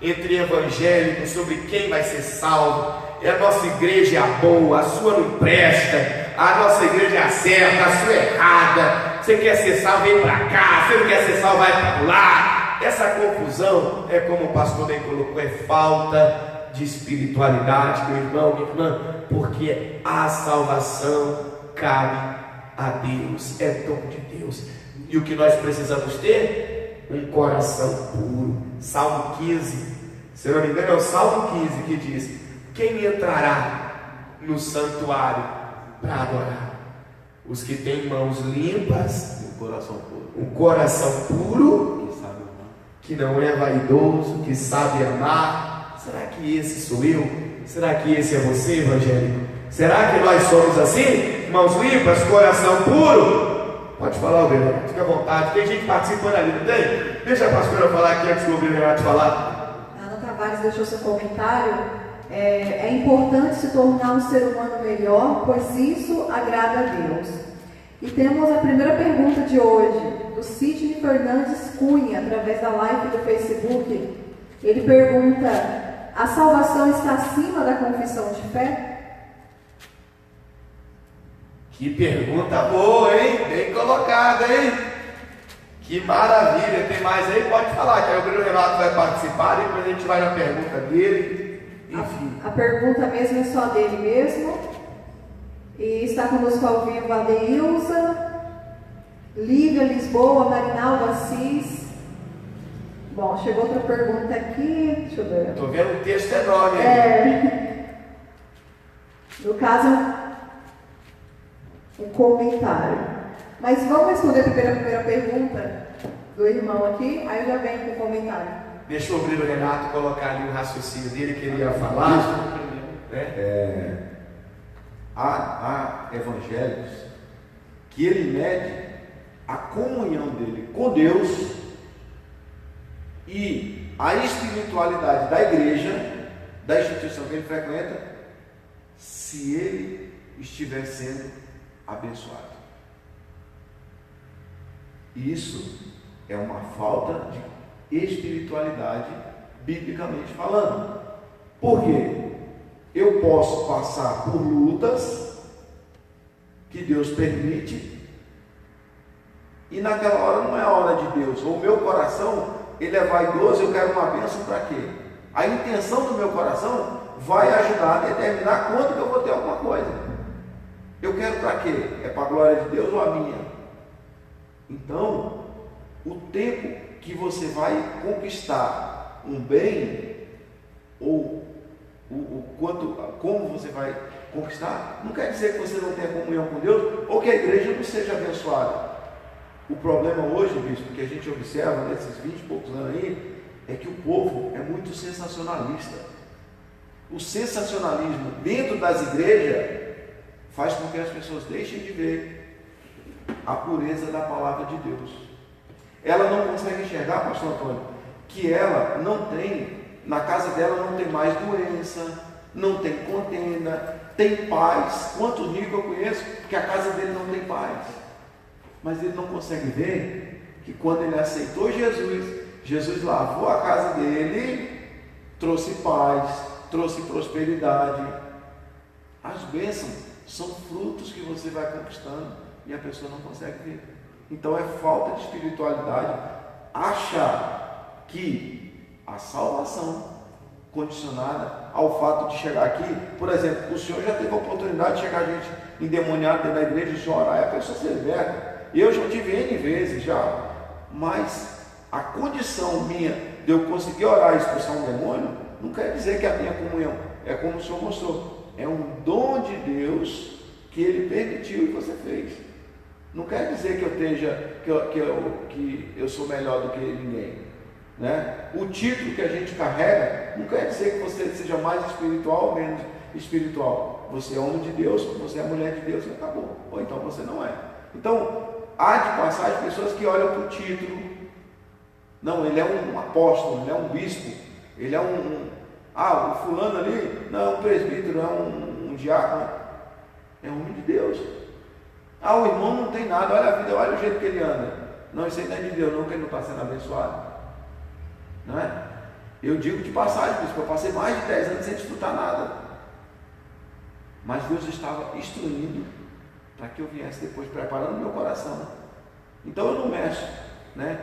entre evangélicos sobre quem vai ser salvo, é a nossa igreja é a boa, a sua não presta, a nossa igreja é a certa, a sua é errada, você quer ser salvo, vem para cá, você não quer ser salvo, vai para lá. Essa confusão é, como o pastor bem colocou, é falta de espiritualidade, meu irmão, minha irmã, porque a salvação cabe a Deus, é dom de Deus. E o que nós precisamos ter? Um coração puro. Salmo 15, se não me engano é o Salmo 15 que diz: quem entrará no santuário para adorar? Os que têm mãos limpas, um coração puro, que não é vaidoso, que sabe amar. Será que esse sou eu? Será que esse é você, evangélico? Será que nós somos assim? Mãos limpas, coração puro? Pode falar, Renato, fica à vontade. Tem gente participando ali, não tem? Deixa a pastora falar aqui antes que eu ouvir o Renato falar. Ana Tavares deixou seu comentário. É importante se tornar um ser humano melhor, pois isso agrada a Deus. E temos a primeira pergunta de hoje, do Sidney Fernandes Cunha, através da live do Facebook. Ele pergunta: a salvação está acima da confissão de fé? Que pergunta boa, hein? Bem colocada, hein? Que maravilha. Tem mais aí? Pode falar, que aí o Bruno Renato vai participar, depois a gente vai na pergunta dele. Enfim. A pergunta mesmo é só dele mesmo. E está conosco ao vivo a Deilza, Lívia Lisboa, Marinaldo Assis. Bom, chegou outra pergunta aqui. Deixa eu ver. Estou vendo um texto enorme aí. No caso, um comentário. Mas vamos responder a primeira pergunta do irmão aqui, aí eu já venho com o comentário. Deixa eu abrir o Renato colocar ali o raciocínio dele que ele ia falar. Há evangélicos que ele mede a comunhão dele com Deus e a espiritualidade da igreja, da instituição que ele frequenta, se ele estiver sendo abençoado. Isso é uma falta de espiritualidade, biblicamente falando. Por quê? Eu posso passar por lutas que Deus permite, e naquela hora não é a hora de Deus. O meu coração, ele é vaidoso, eu quero uma bênção para quê? A intenção do meu coração vai ajudar a determinar quando que eu vou ter alguma coisa. Eu quero para quê? É para a glória de Deus ou a minha? Então, o tempo que você vai conquistar um bem, ou como você vai conquistar, não quer dizer que você não tenha comunhão com Deus, ou que a igreja não seja abençoada. O problema hoje, bispo, que a gente observa nesses 20 e poucos anos aí, é que o povo é muito sensacionalista. O sensacionalismo dentro das igrejas faz com que as pessoas deixem de ver a pureza da palavra de Deus. Ela não consegue enxergar, pastor Antônio, que ela não tem, na casa dela não tem mais doença, não tem contenda, tem paz. Quantos ricos eu conheço que a casa dele não tem paz? Mas ele não consegue ver que quando ele aceitou Jesus, Jesus lavou a casa dele, trouxe paz, trouxe prosperidade. As bênçãos são frutos que você vai conquistando e a pessoa não consegue ver. Então é falta de espiritualidade achar que a salvação condicionada ao fato de chegar aqui. Por exemplo, o senhor já teve a oportunidade de chegar gente endemoniada dentro da igreja e o senhor orar, e a pessoa se liberta. Eu já tive N vezes já, mas a condição minha de eu conseguir orar e expulsar um demônio não quer dizer que a minha comunhão é como o senhor mostrou, é um dom de Deus que Ele permitiu e você fez. Não quer dizer que eu esteja, que eu sou melhor do que ninguém, né? O título que a gente carrega não quer dizer que você seja mais espiritual ou menos espiritual. Você é homem de Deus, você é mulher de Deus e acabou. Ou então você não é. Então, há de passagem pessoas que olham para o título. Não, ele é um apóstolo, ele é um bispo, ele é o fulano ali, não é um presbítero, não é um diácono, é um homem de Deus. O irmão não tem nada, olha a vida, olha o jeito que ele anda. Não, isso aí não é de Deus, não, que ele não está sendo abençoado. Não é? Eu digo de passagem, bispo, eu passei mais de 10 anos sem desfrutar nada. Mas Deus estava instruindo para que eu viesse depois, preparando meu coração. Então eu não mexo, né?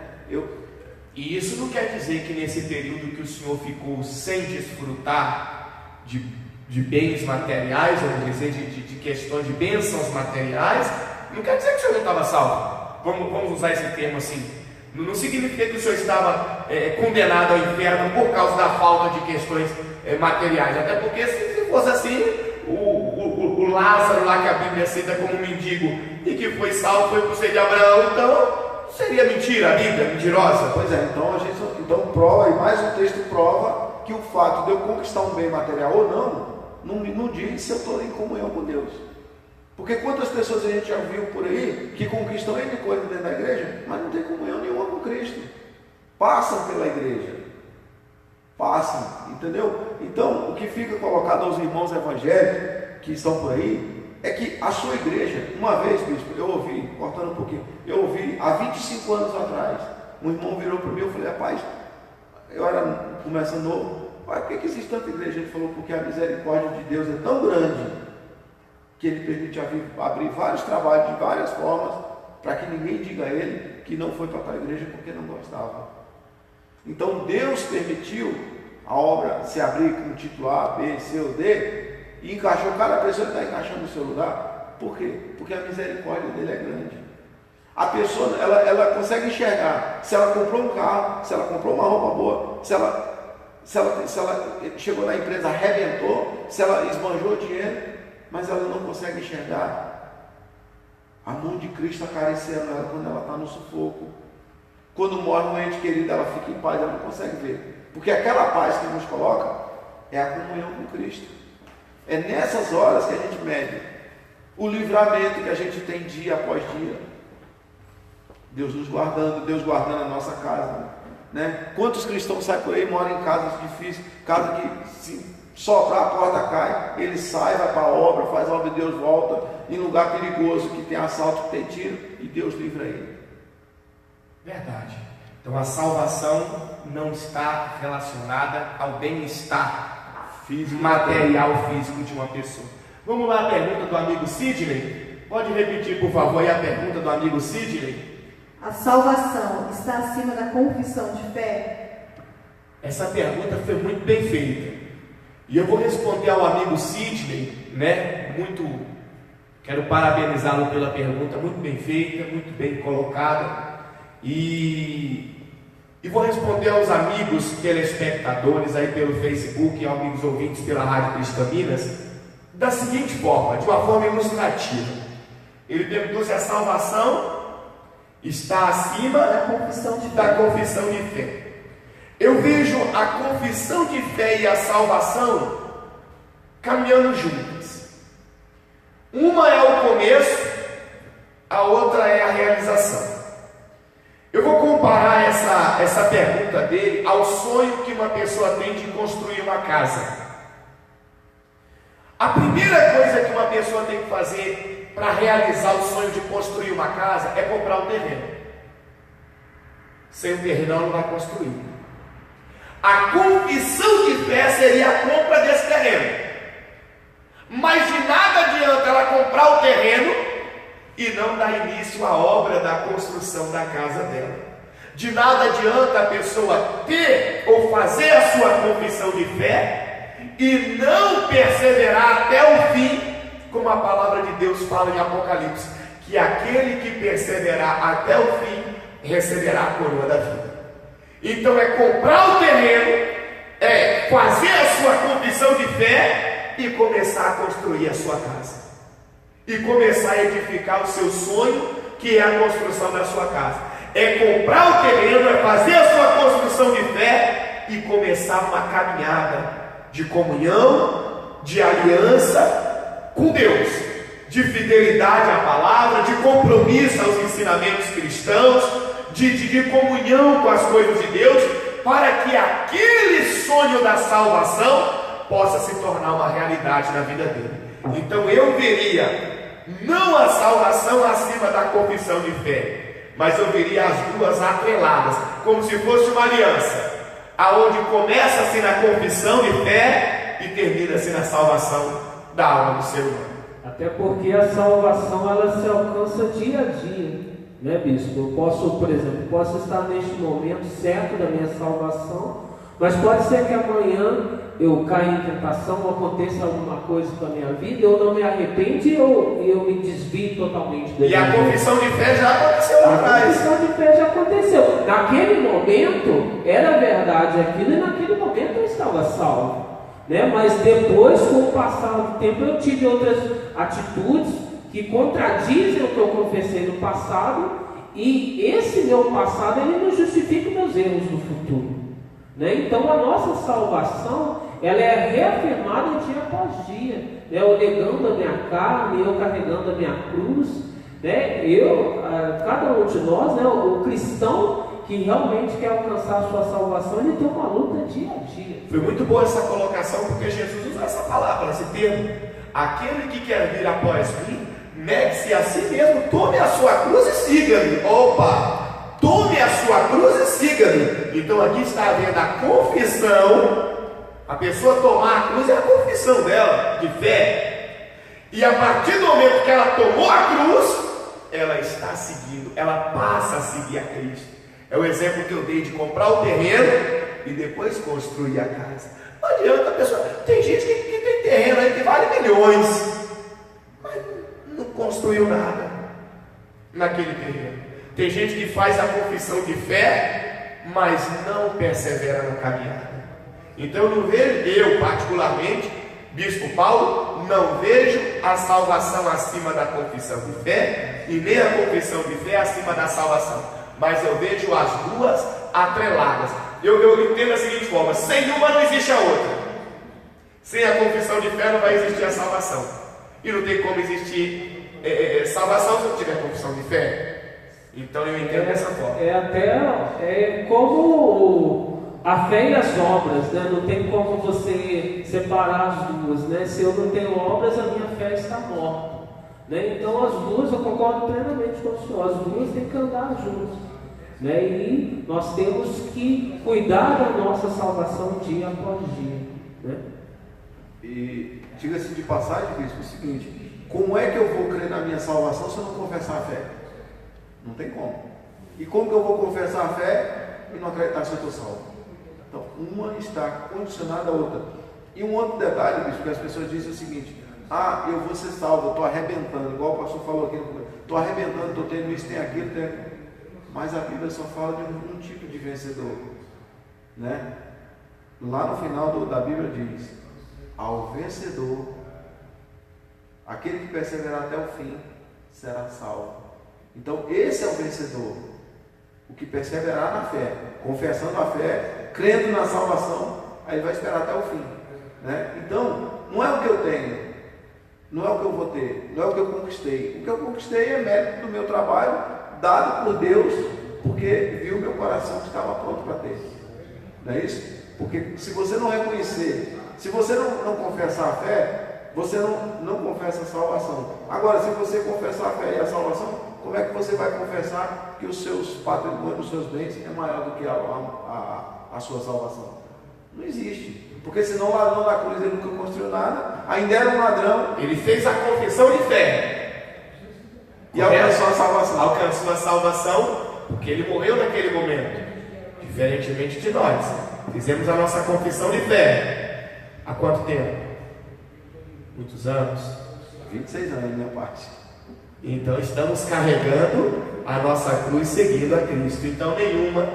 E isso não quer dizer que nesse período que o senhor ficou sem desfrutar de bens materiais, vamos dizer, de questões de bênçãos materiais, não quer dizer que o senhor não estava salvo. Vamos usar esse termo assim. Não significa que o senhor estava condenado ao inferno por causa da falta de questões materiais. Até porque se fosse assim, o Lázaro lá que a Bíblia cita como mendigo e que foi salvo foi por ser de Abraão, então seria mentira a Bíblia, mentirosa. Pois é, então prova, e mais um texto prova que o fato de eu conquistar um bem material ou não diz se eu estou em comunhão com Deus. Porque quantas pessoas a gente já viu por aí que conquistam N coisas dentro da igreja, mas não tem comunhão nenhuma com Cristo. Passam pela igreja. Passam, entendeu? Então, o que fica colocado aos irmãos evangélicos que estão por aí, é que a sua igreja, uma vez, bispo, eu ouvi, cortando um pouquinho, eu ouvi há 25 anos atrás, um irmão virou para mim e eu falei, rapaz, eu era começando novo, por que existe tanta igreja? Ele falou, porque a misericórdia de Deus é tão grande, que Ele permite abrir vários trabalhos de várias formas, para que ninguém diga a ele que não foi para tal igreja porque não gostava. Então Deus permitiu a obra se abrir com o título A, B, C ou D, e encaixou, cada pessoa está encaixando no seu lugar. Por quê? Porque a misericórdia dele é grande. A pessoa, ela consegue enxergar se ela comprou um carro, se ela comprou uma roupa boa, se ela chegou na empresa, arrebentou, se ela esbanjou dinheiro, mas ela não consegue enxergar a mão de Cristo acariciando ela quando ela está no sufoco. Quando morre um ente querido, ela fica em paz, ela não consegue ver. Porque aquela paz que nos coloca é a comunhão com Cristo. É nessas horas que a gente mede o livramento que a gente tem dia após dia. Deus nos guardando, Deus guardando a nossa casa, né? Quantos cristãos saem por aí e moram em casas difíceis, casa que se soprar a porta cai, ele sai, vai para a obra, faz a obra de Deus, volta em lugar perigoso, que tem assalto, que tem tiro, e Deus livra ele. Verdade. Então a salvação não está relacionada ao bem-estar material físico de uma pessoa. Vamos lá, a pergunta do amigo Sidney. Pode repetir, por favor, aí a pergunta do amigo Sidney? A salvação está acima da confissão de fé? Essa pergunta foi muito bem feita. E eu vou responder ao amigo Sidney, né? Quero parabenizá-lo pela pergunta, muito bem feita, muito bem colocada. E vou responder aos amigos telespectadores aí pelo Facebook e aos amigos ouvintes pela Rádio Cristã Minas da seguinte forma, de uma forma ilustrativa. Ele perguntou se a salvação está acima da confissão de fé. Eu vejo a confissão de fé e a salvação caminhando juntas. Uma é o começo, a outra é a realização. Eu vou comparar essa pergunta dele ao sonho que uma pessoa tem de construir uma casa. A primeira coisa que uma pessoa tem que fazer para realizar o sonho de construir uma casa é comprar um terreno. Sem o terreno ela não vai construir. A confissão de fé seria a compra desse terreno. Mas de nada adianta ela comprar o terreno e não dar início à obra da construção da casa dela. De nada adianta a pessoa ter ou fazer a sua confissão de fé e não perseverar até o fim, como a palavra de Deus fala em Apocalipse, que aquele que perseverar até o fim receberá a coroa da vida. Então é comprar o terreno, é fazer a sua confissão de fé e começar a construir a sua casa. E começar a edificar o seu sonho, que é a construção da sua casa. É comprar o terreno, é fazer a sua construção de fé e começar uma caminhada de comunhão, de aliança com Deus, de fidelidade à palavra, de compromisso aos ensinamentos cristãos, de comunhão com as coisas de Deus, para que aquele sonho da salvação possa se tornar uma realidade na vida dele. Então eu veria não a salvação acima da confissão de fé, mas eu veria as duas atreladas, como se fosse uma aliança, aonde começa-se na confissão de fé e termina-se na salvação da alma do ser humano. Até porque a salvação ela se alcança dia a dia, né, bispo? Eu posso, por exemplo, posso estar neste momento certo da minha salvação, mas pode ser que amanhã eu caia em tentação, ou aconteça alguma coisa com a minha vida, eu não me arrepende ou eu me desvio totalmente da E a confissão de fé já aconteceu lá atrás. A confissão de fé já aconteceu. Naquele momento era verdade aquilo, e naquele momento eu estava salvo, né? Mas depois, com o passar do tempo, eu tive outras atitudes que contradizem o que eu confessei no passado, e esse meu passado ele não justifica meus erros no futuro, né? Então a nossa salvação ela é reafirmada dia após dia, né? Eu negando a minha carne, eu carregando a minha cruz, né? Cada um de nós, né? O cristão que realmente quer alcançar a sua salvação, ele tem uma luta dia a dia. Foi muito boa essa colocação, porque Jesus usa essa palavra, esse termo: aquele que quer vir após mim, negue-se a si mesmo, tome a sua cruz e siga-me. Opa! Tome a sua cruz e siga-me. Então aqui está havendo a confissão. A pessoa tomar a cruz é a confissão dela, de fé. E a partir do momento que ela tomou a cruz, ela está seguindo, ela passa a seguir a Cristo. É o exemplo que eu dei de comprar o terreno e depois construir a casa. Não adianta a pessoa. Tem gente que tem terreno aí que vale milhões, mas não construiu nada naquele terreno. Tem gente que faz a confissão de fé, mas não persevera na caminhada. Então eu não vejo, eu particularmente, Bispo Paulo, não vejo a salvação acima da confissão de fé e nem a confissão de fé acima da salvação, mas eu vejo as duas atreladas. Eu entendo da seguinte forma: sem uma não existe a outra. Sem a confissão de fé não vai existir a salvação, e não tem como existir salvação se não tiver confissão de fé. Então eu entendo dessa forma. É como a fé e as obras, né? Não tem como você separar as duas, né? Se eu não tenho obras, a minha fé está morta, né? Então as duas, eu concordo plenamente com o senhor, as duas têm que andar juntas, né? E nós temos que cuidar da nossa salvação dia após dia, né? E diga-se de passagem, bispo, o seguinte: como é que eu vou crer na minha salvação se eu não confessar a fé? Não tem como. E como que eu vou confessar a fé e não acreditar se eu estou salvo? Então, uma está condicionada à outra. E um outro detalhe, bispo, que as pessoas dizem o seguinte: eu vou ser salvo, eu estou arrebentando, igual o pastor falou aqui, estou arrebentando, estou tendo isso, tem aquilo, tem aquilo. Mas a Bíblia só fala de um tipo de vencedor, né? Lá no final da Bíblia diz: ao vencedor, aquele que perseverar até o fim, será salvo. Então esse é o vencedor, o que perseverar na fé, confessando a fé, crendo na salvação, aí vai esperar até o fim, né? Então não é o que eu tenho, não é o que eu vou ter, não é o que eu conquistei. O que eu conquistei é mérito do meu trabalho, dado por Deus, porque viu meu coração que estava pronto para ter. Não é isso? Porque se você não reconhecer, se você não confessar a fé, você não confessa a salvação. Agora, se você confessar a fé e a salvação, como é que você vai confessar que os seus patrimônios, os seus bens é maior do que a sua salvação? Não existe. Porque senão o ladrão da cruz ele nunca construiu nada, ainda era um ladrão. Ele fez a confissão de fé e alcançou a salvação. Alcançou a salvação, porque Ele morreu naquele momento, diferentemente de nós. Fizemos a nossa confissão de fé. Há quanto tempo? Muitos anos? 26 anos, minha parte. Então estamos carregando a nossa cruz seguindo a Cristo. Então nenhuma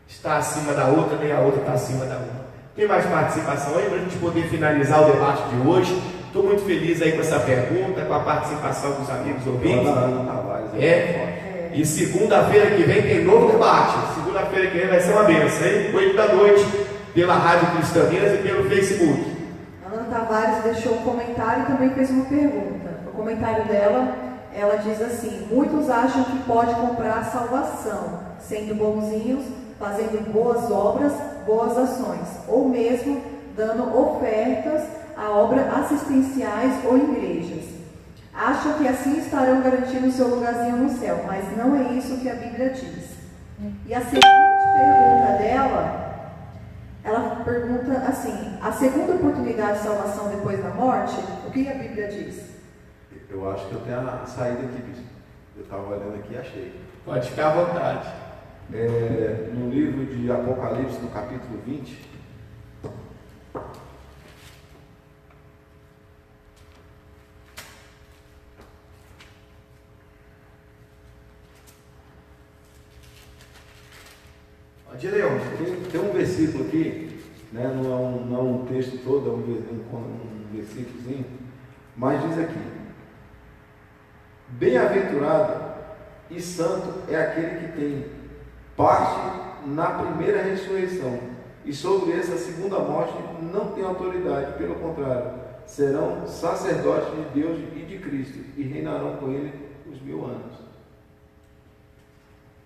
está acima da outra, nem a outra está acima da uma. Tem mais participação aí para a gente poder finalizar o debate de hoje? Estou muito feliz aí com essa pergunta, com a participação dos amigos ouvintes. E segunda-feira que vem tem novo debate. Segunda-feira que vem vai ser uma benção, hein? 8 da noite, pela Rádio Cristã Minas e pelo Facebook. Ana Tavares deixou um comentário e também fez uma pergunta. O comentário dela, ela diz assim: muitos acham que pode comprar a salvação, sendo bonzinhos, fazendo boas obras, boas ações, ou mesmo dando ofertas a obras assistenciais ou igrejas. Acham que assim estarão garantindo o seu lugarzinho no céu, mas não é isso que a Bíblia diz. E a seguinte pergunta dela, ela pergunta assim: a segunda oportunidade de salvação depois da morte, o que a Bíblia diz? Eu acho que eu tenho a saída aqui, bispo. Eu estava olhando aqui e achei. Pode ficar à vontade. No livro de Apocalipse, no capítulo 20, tem um versículo aqui, né, não é um texto todo, é um versículozinho, mas diz aqui: bem-aventurado e santo é aquele que tem parte na primeira ressurreição, e sobre essa segunda morte não tem autoridade, pelo contrário, serão sacerdotes de Deus e de Cristo, e reinarão com ele os 1000 anos.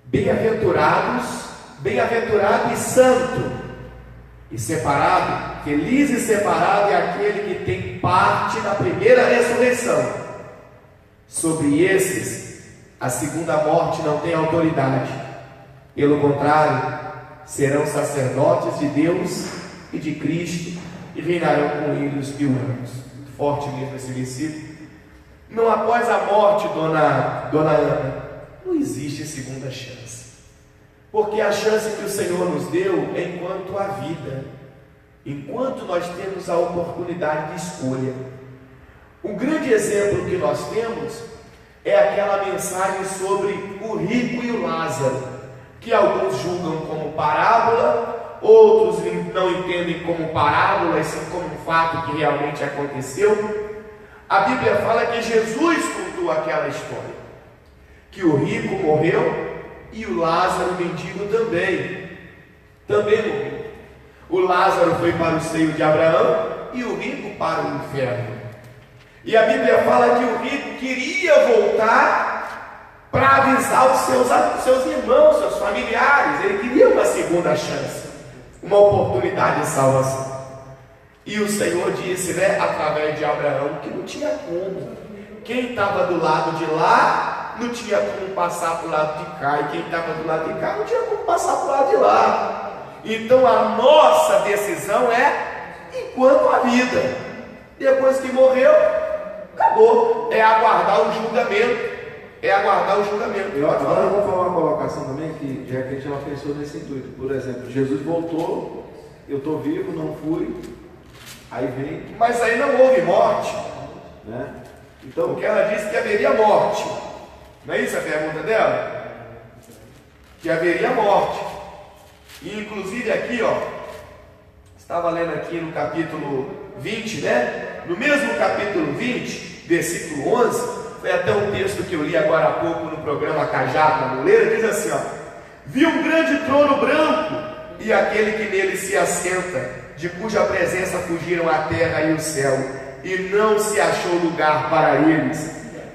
Bem-aventurado e santo e separado, feliz e separado é aquele que tem parte na primeira ressurreição. Sobre esses, a segunda morte não tem autoridade. Pelo contrário, serão sacerdotes de Deus e de Cristo e reinarão com ele os 1000 anos. Muito forte mesmo esse versículo. Não após a morte, dona Ana, não existe segunda chance. Porque a chance que o Senhor nos deu é enquanto há vida, enquanto nós temos a oportunidade de escolha. Um grande exemplo que nós temos é aquela mensagem sobre o rico e o Lázaro, que alguns julgam como parábola, outros não entendem como parábola, e sim como um fato que realmente aconteceu. A Bíblia fala que Jesus contou aquela história, que o rico morreu e o Lázaro, o mendigo, também morreu. O Lázaro foi para o seio de Abraão e o rico para o inferno. E a Bíblia fala que o rico queria voltar para avisar os seus irmãos, seus familiares. Ele queria uma segunda chance, uma oportunidade de salvação. E o Senhor disse, através de Abraão, que não tinha como. Quem estava do lado de lá não tinha como passar para o lado de cá, e quem estava do lado de cá não tinha como passar para o lado de lá. Então a nossa decisão é enquanto a vida. Depois que morreu, acabou. É aguardar o julgamento. Agora eu vou falar uma colocação também, que já que a gente já pensou nesse intuito. Por exemplo, Jesus voltou, eu estou vivo, não fui, aí vem. Mas aí não houve morte, né? Então, porque ela disse que haveria morte. Não é isso a pergunta dela? Que haveria morte. E inclusive aqui, estava lendo aqui no capítulo 20, No mesmo capítulo 20, versículo 11, foi até um texto que eu li agora há pouco no programa Cajado na Muleira, diz assim, vi um grande trono branco e aquele que nele se assenta, de cuja presença fugiram a terra e o céu, e não se achou lugar para eles.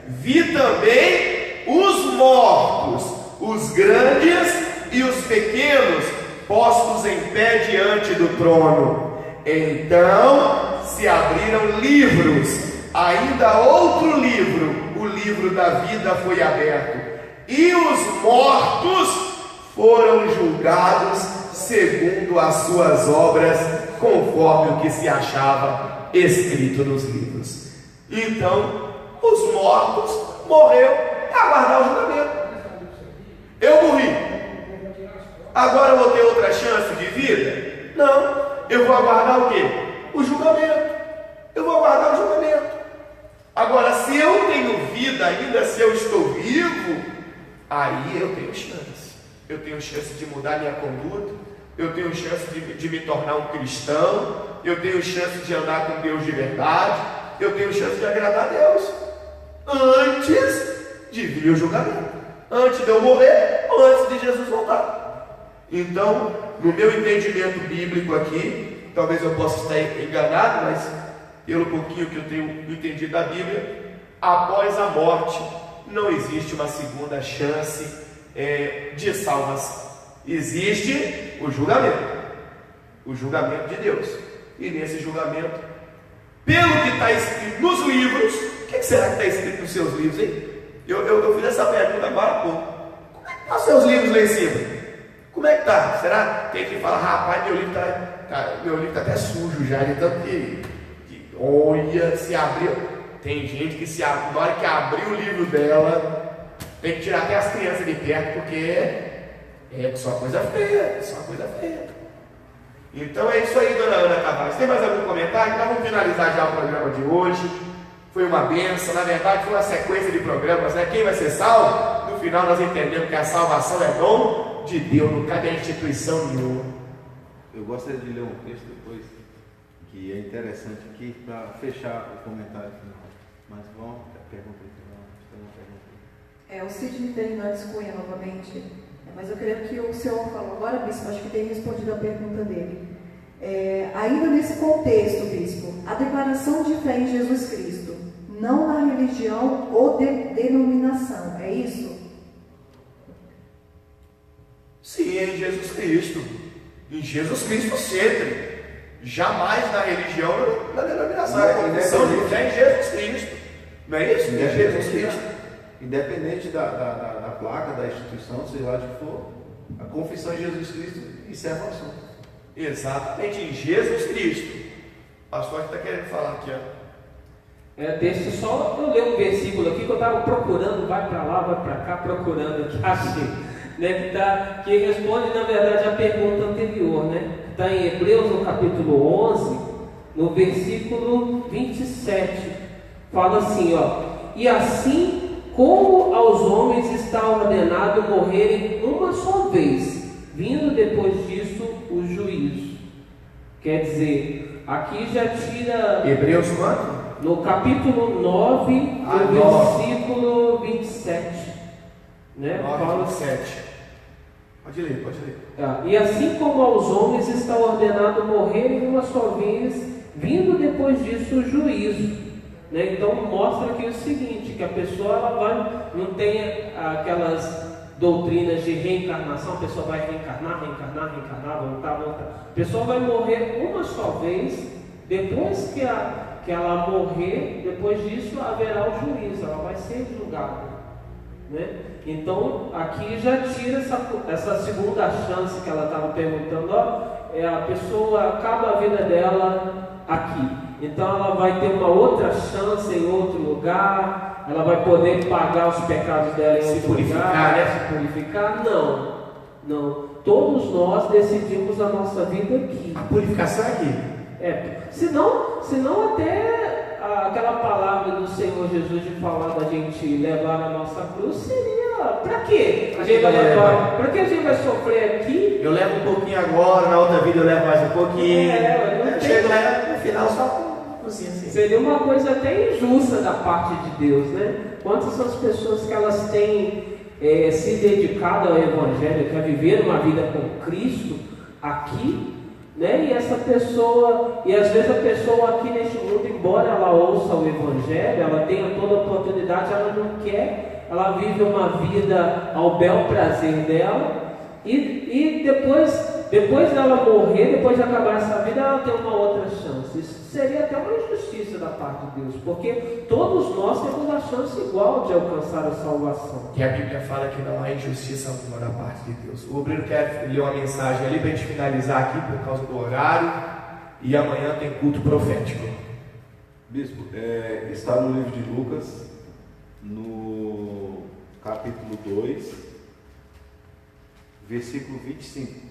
Vi também os mortos, os grandes e os pequenos, postos em pé diante do trono. Então se abriram livros, ainda outro livro, o livro da vida foi aberto, e os mortos foram julgados segundo as suas obras, conforme o que se achava escrito nos livros. Então os mortos morreram, aguardar o julgamento. Eu morri. Agora eu vou ter outra chance de vida? Não. Eu vou aguardar o quê? O julgamento. Eu vou aguardar o julgamento. Agora, se eu tenho vida ainda, se eu estou vivo, aí eu tenho chance. Eu tenho chance de mudar minha conduta. Eu tenho chance de me tornar um cristão. Eu tenho chance de andar com Deus de verdade. Eu tenho chance de agradar a Deus. Antes de vir o julgamento. Antes de eu morrer ou antes de Jesus voltar. Então, no meu entendimento bíblico aqui, talvez eu possa estar enganado, mas pelo pouquinho que eu tenho entendido da Bíblia, após a morte não existe uma segunda chance de salvação. Existe o julgamento de Deus. E nesse julgamento, pelo que está escrito nos livros, o que será que está escrito nos seus livros, hein? Eu fiz essa pergunta agora há pouco. Como é que estão os seus livros lá em cima? Como é que está? Será? Tem que falar, rapaz, meu livro está até sujo já, de tanto que olha, se abriu. Tem gente que se abre, na hora que abrir o livro dela, tem que tirar até as crianças de perto, porque é só coisa feia, só coisa feia. Então é isso aí, dona Ana Tavares. Tem mais algum comentário? Então vamos finalizar já o programa de hoje. Foi uma bênção, na verdade foi uma sequência de programas, né? Quem vai ser salvo? No final nós entendemos que a salvação é dom de Deus, não cabe a instituição nenhuma. Eu gostaria de ler um texto depois, que é interessante aqui, para fechar o comentário final. Mas vamos, pergunta aí. O Sidney Fernandes Cunha novamente. Mas eu queria que o senhor falou agora, bispo, acho que tem respondido a pergunta dele. Ainda nesse contexto, bispo, a declaração de fé em Jesus Cristo, não na religião ou denominação, é isso? Sim, é em Jesus Cristo. Em Jesus Cristo sempre. Jamais na religião ou na denominação. É confissão de fé em Jesus Cristo. Não é isso? É Jesus Cristo. Independente da placa, da instituição, sei lá de que for, a confissão em Jesus Cristo encerra o assunto. Exatamente, em Jesus Cristo. O pastor está querendo falar aqui, ó. Deixa só eu ler um versículo aqui que eu estava procurando, vai para lá, vai para cá, procurando aqui, achei, né, que responde na verdade a pergunta anterior, né? Está em Hebreus no capítulo 11, no versículo 27, fala assim, ó: e assim como aos homens está ordenado morrerem uma só vez, vindo depois disso o juízo. Quer dizer, aqui já tira... Hebreus quanto? No capítulo 9, no versículo 27. Né? 9, 27. Pode ler. E assim como aos homens está ordenado morrerem uma só vez, vindo depois disso o juízo. Né? Então mostra aqui o seguinte, que a pessoa não tem aquelas doutrinas de reencarnação, a pessoa vai reencarnar, voltar. A pessoa vai morrer uma só vez, depois que ela morrer, depois disso haverá o juízo, ela vai ser julgada. Né? Então aqui já tira essa segunda chance que ela estava perguntando, a pessoa acaba a vida dela aqui, então ela vai ter uma outra chance em outro lugar, ela vai poder pagar os pecados dela em outro lugar, se purificar? Não, todos nós decidimos a nossa vida aqui. A purificação é aqui. Senão até aquela palavra do Senhor Jesus de falar da gente levar a nossa cruz seria, para quê? Para que a gente vai sofrer aqui? Eu levo um pouquinho agora, na outra vida eu levo mais um pouquinho. Eu chego lá no final só assim. Seria uma coisa até injusta da parte de Deus, né? Quantas são as pessoas que elas têm se dedicado ao Evangelho, a viver uma vida com Cristo aqui, né? E essa pessoa, e às vezes a pessoa aqui neste mundo, embora ela ouça o Evangelho, ela tenha toda a oportunidade, ela não quer, ela vive uma vida ao bel prazer dela, e depois dela morrer, depois de acabar essa vida, ela tem uma outra chance. Isso seria até uma injustiça da parte de Deus, porque todos nós temos a chance igual de alcançar a salvação. Que a Bíblia fala que não há injustiça alguma da parte de Deus. O obreiro quer ler uma mensagem ali para a gente finalizar aqui por causa do horário, e amanhã tem culto profético. Bispo, está no livro de Lucas, no capítulo 2, versículo 25.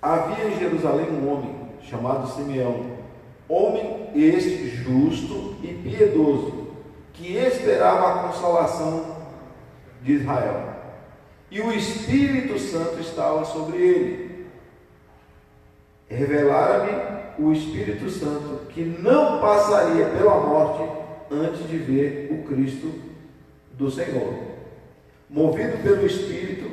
Havia em Jerusalém um homem chamado Simeão, homem este justo e piedoso, que esperava a consolação de Israel. E o Espírito Santo estava sobre ele. Revelara-lhe o Espírito Santo que não passaria pela morte antes de ver o Cristo do Senhor. Movido pelo Espírito,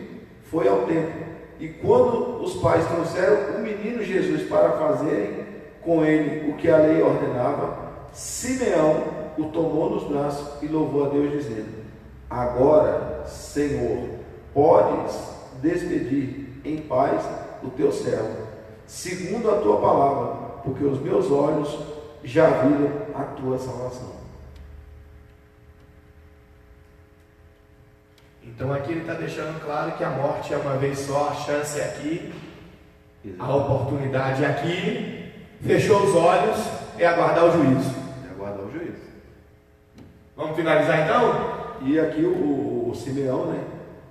foi ao templo. E quando os pais trouxeram o menino Jesus para fazerem com ele o que a lei ordenava, Simeão o tomou nos braços e louvou a Deus, dizendo: agora, Senhor, podes despedir em paz o teu servo, segundo a tua palavra, porque os meus olhos já viram a tua salvação. Então aqui ele está deixando claro que a morte é uma vez só, a chance é aqui, a oportunidade é aqui, fechou os olhos, é aguardar o juízo. É aguardar o juízo. Vamos finalizar então? E aqui o Simeão, né?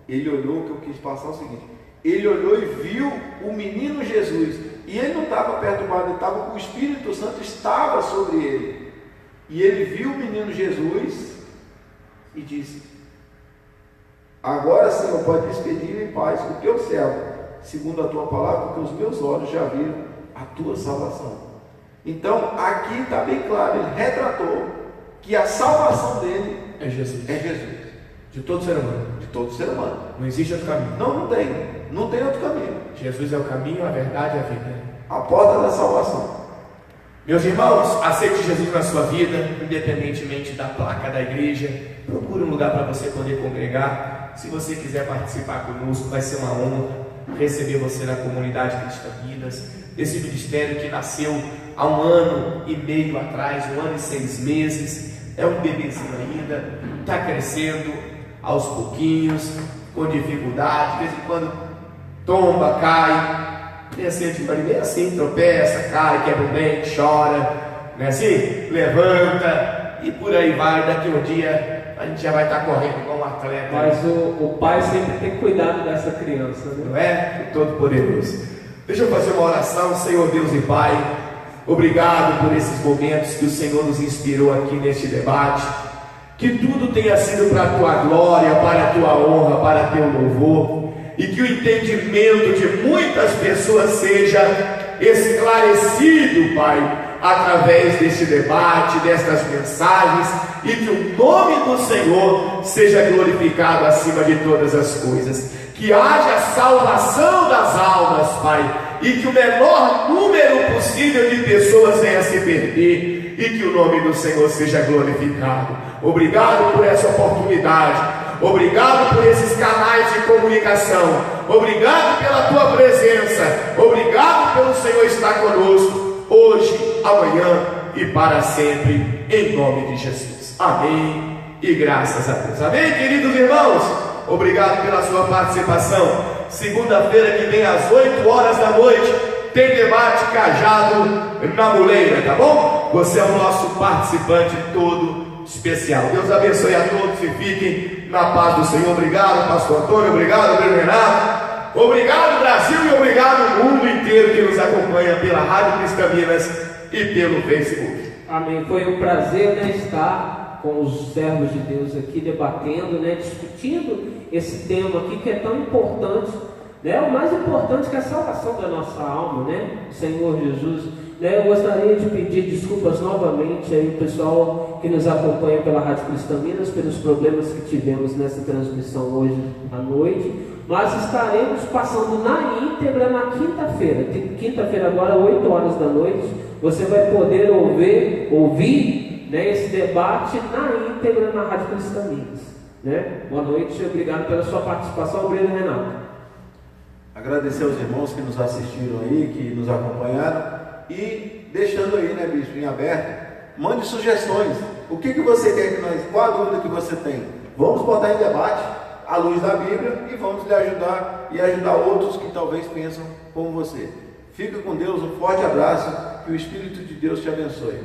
Ele olhou, que eu quis passar o seguinte: ele olhou e viu o menino Jesus, e ele não estava perturbado, ele estava, o Espírito Santo estava sobre ele, e ele viu o menino Jesus e disse: agora, Senhor, pode despedir em paz o teu servo, segundo a tua palavra, porque os meus olhos já viram a tua salvação. Então, aqui está bem claro, ele retratou que a salvação dele É Jesus. é Jesus, De todo ser humano. de todo ser humano. Não existe outro caminho. Não tem outro caminho. Jesus é o caminho, a verdade e a vida. A porta da salvação. Meus irmãos, aceite Jesus na sua vida, independentemente da placa da igreja. Procure um lugar para você poder congregar. Se você quiser participar conosco, vai ser uma honra receber você na comunidade Cristã Vidas. Esse ministério que nasceu há 1 ano e meio atrás, 1 ano e 6 meses, é um bebezinho ainda, está crescendo aos pouquinhos, com dificuldade, de vez em quando tomba, cai, nem assim, tropeça, cai, quebra o dente, chora, não é assim? Levanta e por aí vai. Daqui um dia a gente já vai estar correndo igual um atleta. Mas o pai sempre tem cuidado dessa criança, né? Não é? O Todo-Poderoso. Deixa eu fazer uma oração. Senhor Deus e Pai, obrigado por esses momentos que o Senhor nos inspirou aqui neste debate. Que tudo tenha sido para a tua glória, para a tua honra, para teu louvor, e que o entendimento de muitas pessoas seja esclarecido, Pai, através deste debate, destas mensagens, e que o nome do Senhor seja glorificado acima de todas as coisas. Que haja salvação das almas, Pai, e que o menor número possível de pessoas venha se perder, e que o nome do Senhor seja glorificado. Obrigado por essa oportunidade, obrigado por esses canais de comunicação, obrigado pela tua presença, obrigado pelo Senhor estar conosco, hoje, amanhã e para sempre, em nome de Jesus. Amém e graças a Deus. Amém, queridos irmãos? Obrigado pela sua participação. Segunda-feira que vem às 8 horas da noite tem debate Cajado na Muleira, tá bom? Você é o nosso participante todo especial. Deus abençoe a todos e fiquem na paz do Senhor. Obrigado, pastor Antônio, obrigado, Pedro Renato, obrigado, Brasil, e obrigado mundo inteiro que nos acompanha pela Rádio Cristã Minas e pelo Facebook. Amém. Foi um prazer, né, estar com os servos de Deus aqui debatendo, né, discutindo esse tema aqui que é tão importante, né, o mais importante que é a salvação da nossa alma, né, Senhor Jesus. Né, eu gostaria de pedir desculpas novamente aí o pessoal que nos acompanha pela Rádio Cristã Minas pelos problemas que tivemos nessa transmissão hoje à noite, mas estaremos passando na íntegra na quinta-feira agora 8 horas da noite, você vai poder ouvir, né, esse debate na íntegra na Rádio Cristã Minas, né? Boa noite, obrigado pela sua participação, Breno Renato. Agradecer aos irmãos que nos assistiram aí, que nos acompanharam. E deixando aí, né, bispo, em aberto, mande sugestões. O que você quer que nós, qual a dúvida que você tem? Vamos botar em debate à luz da Bíblia e vamos lhe ajudar e ajudar outros que talvez pensam como você. Fica com Deus, um forte abraço, que o Espírito de Deus te abençoe.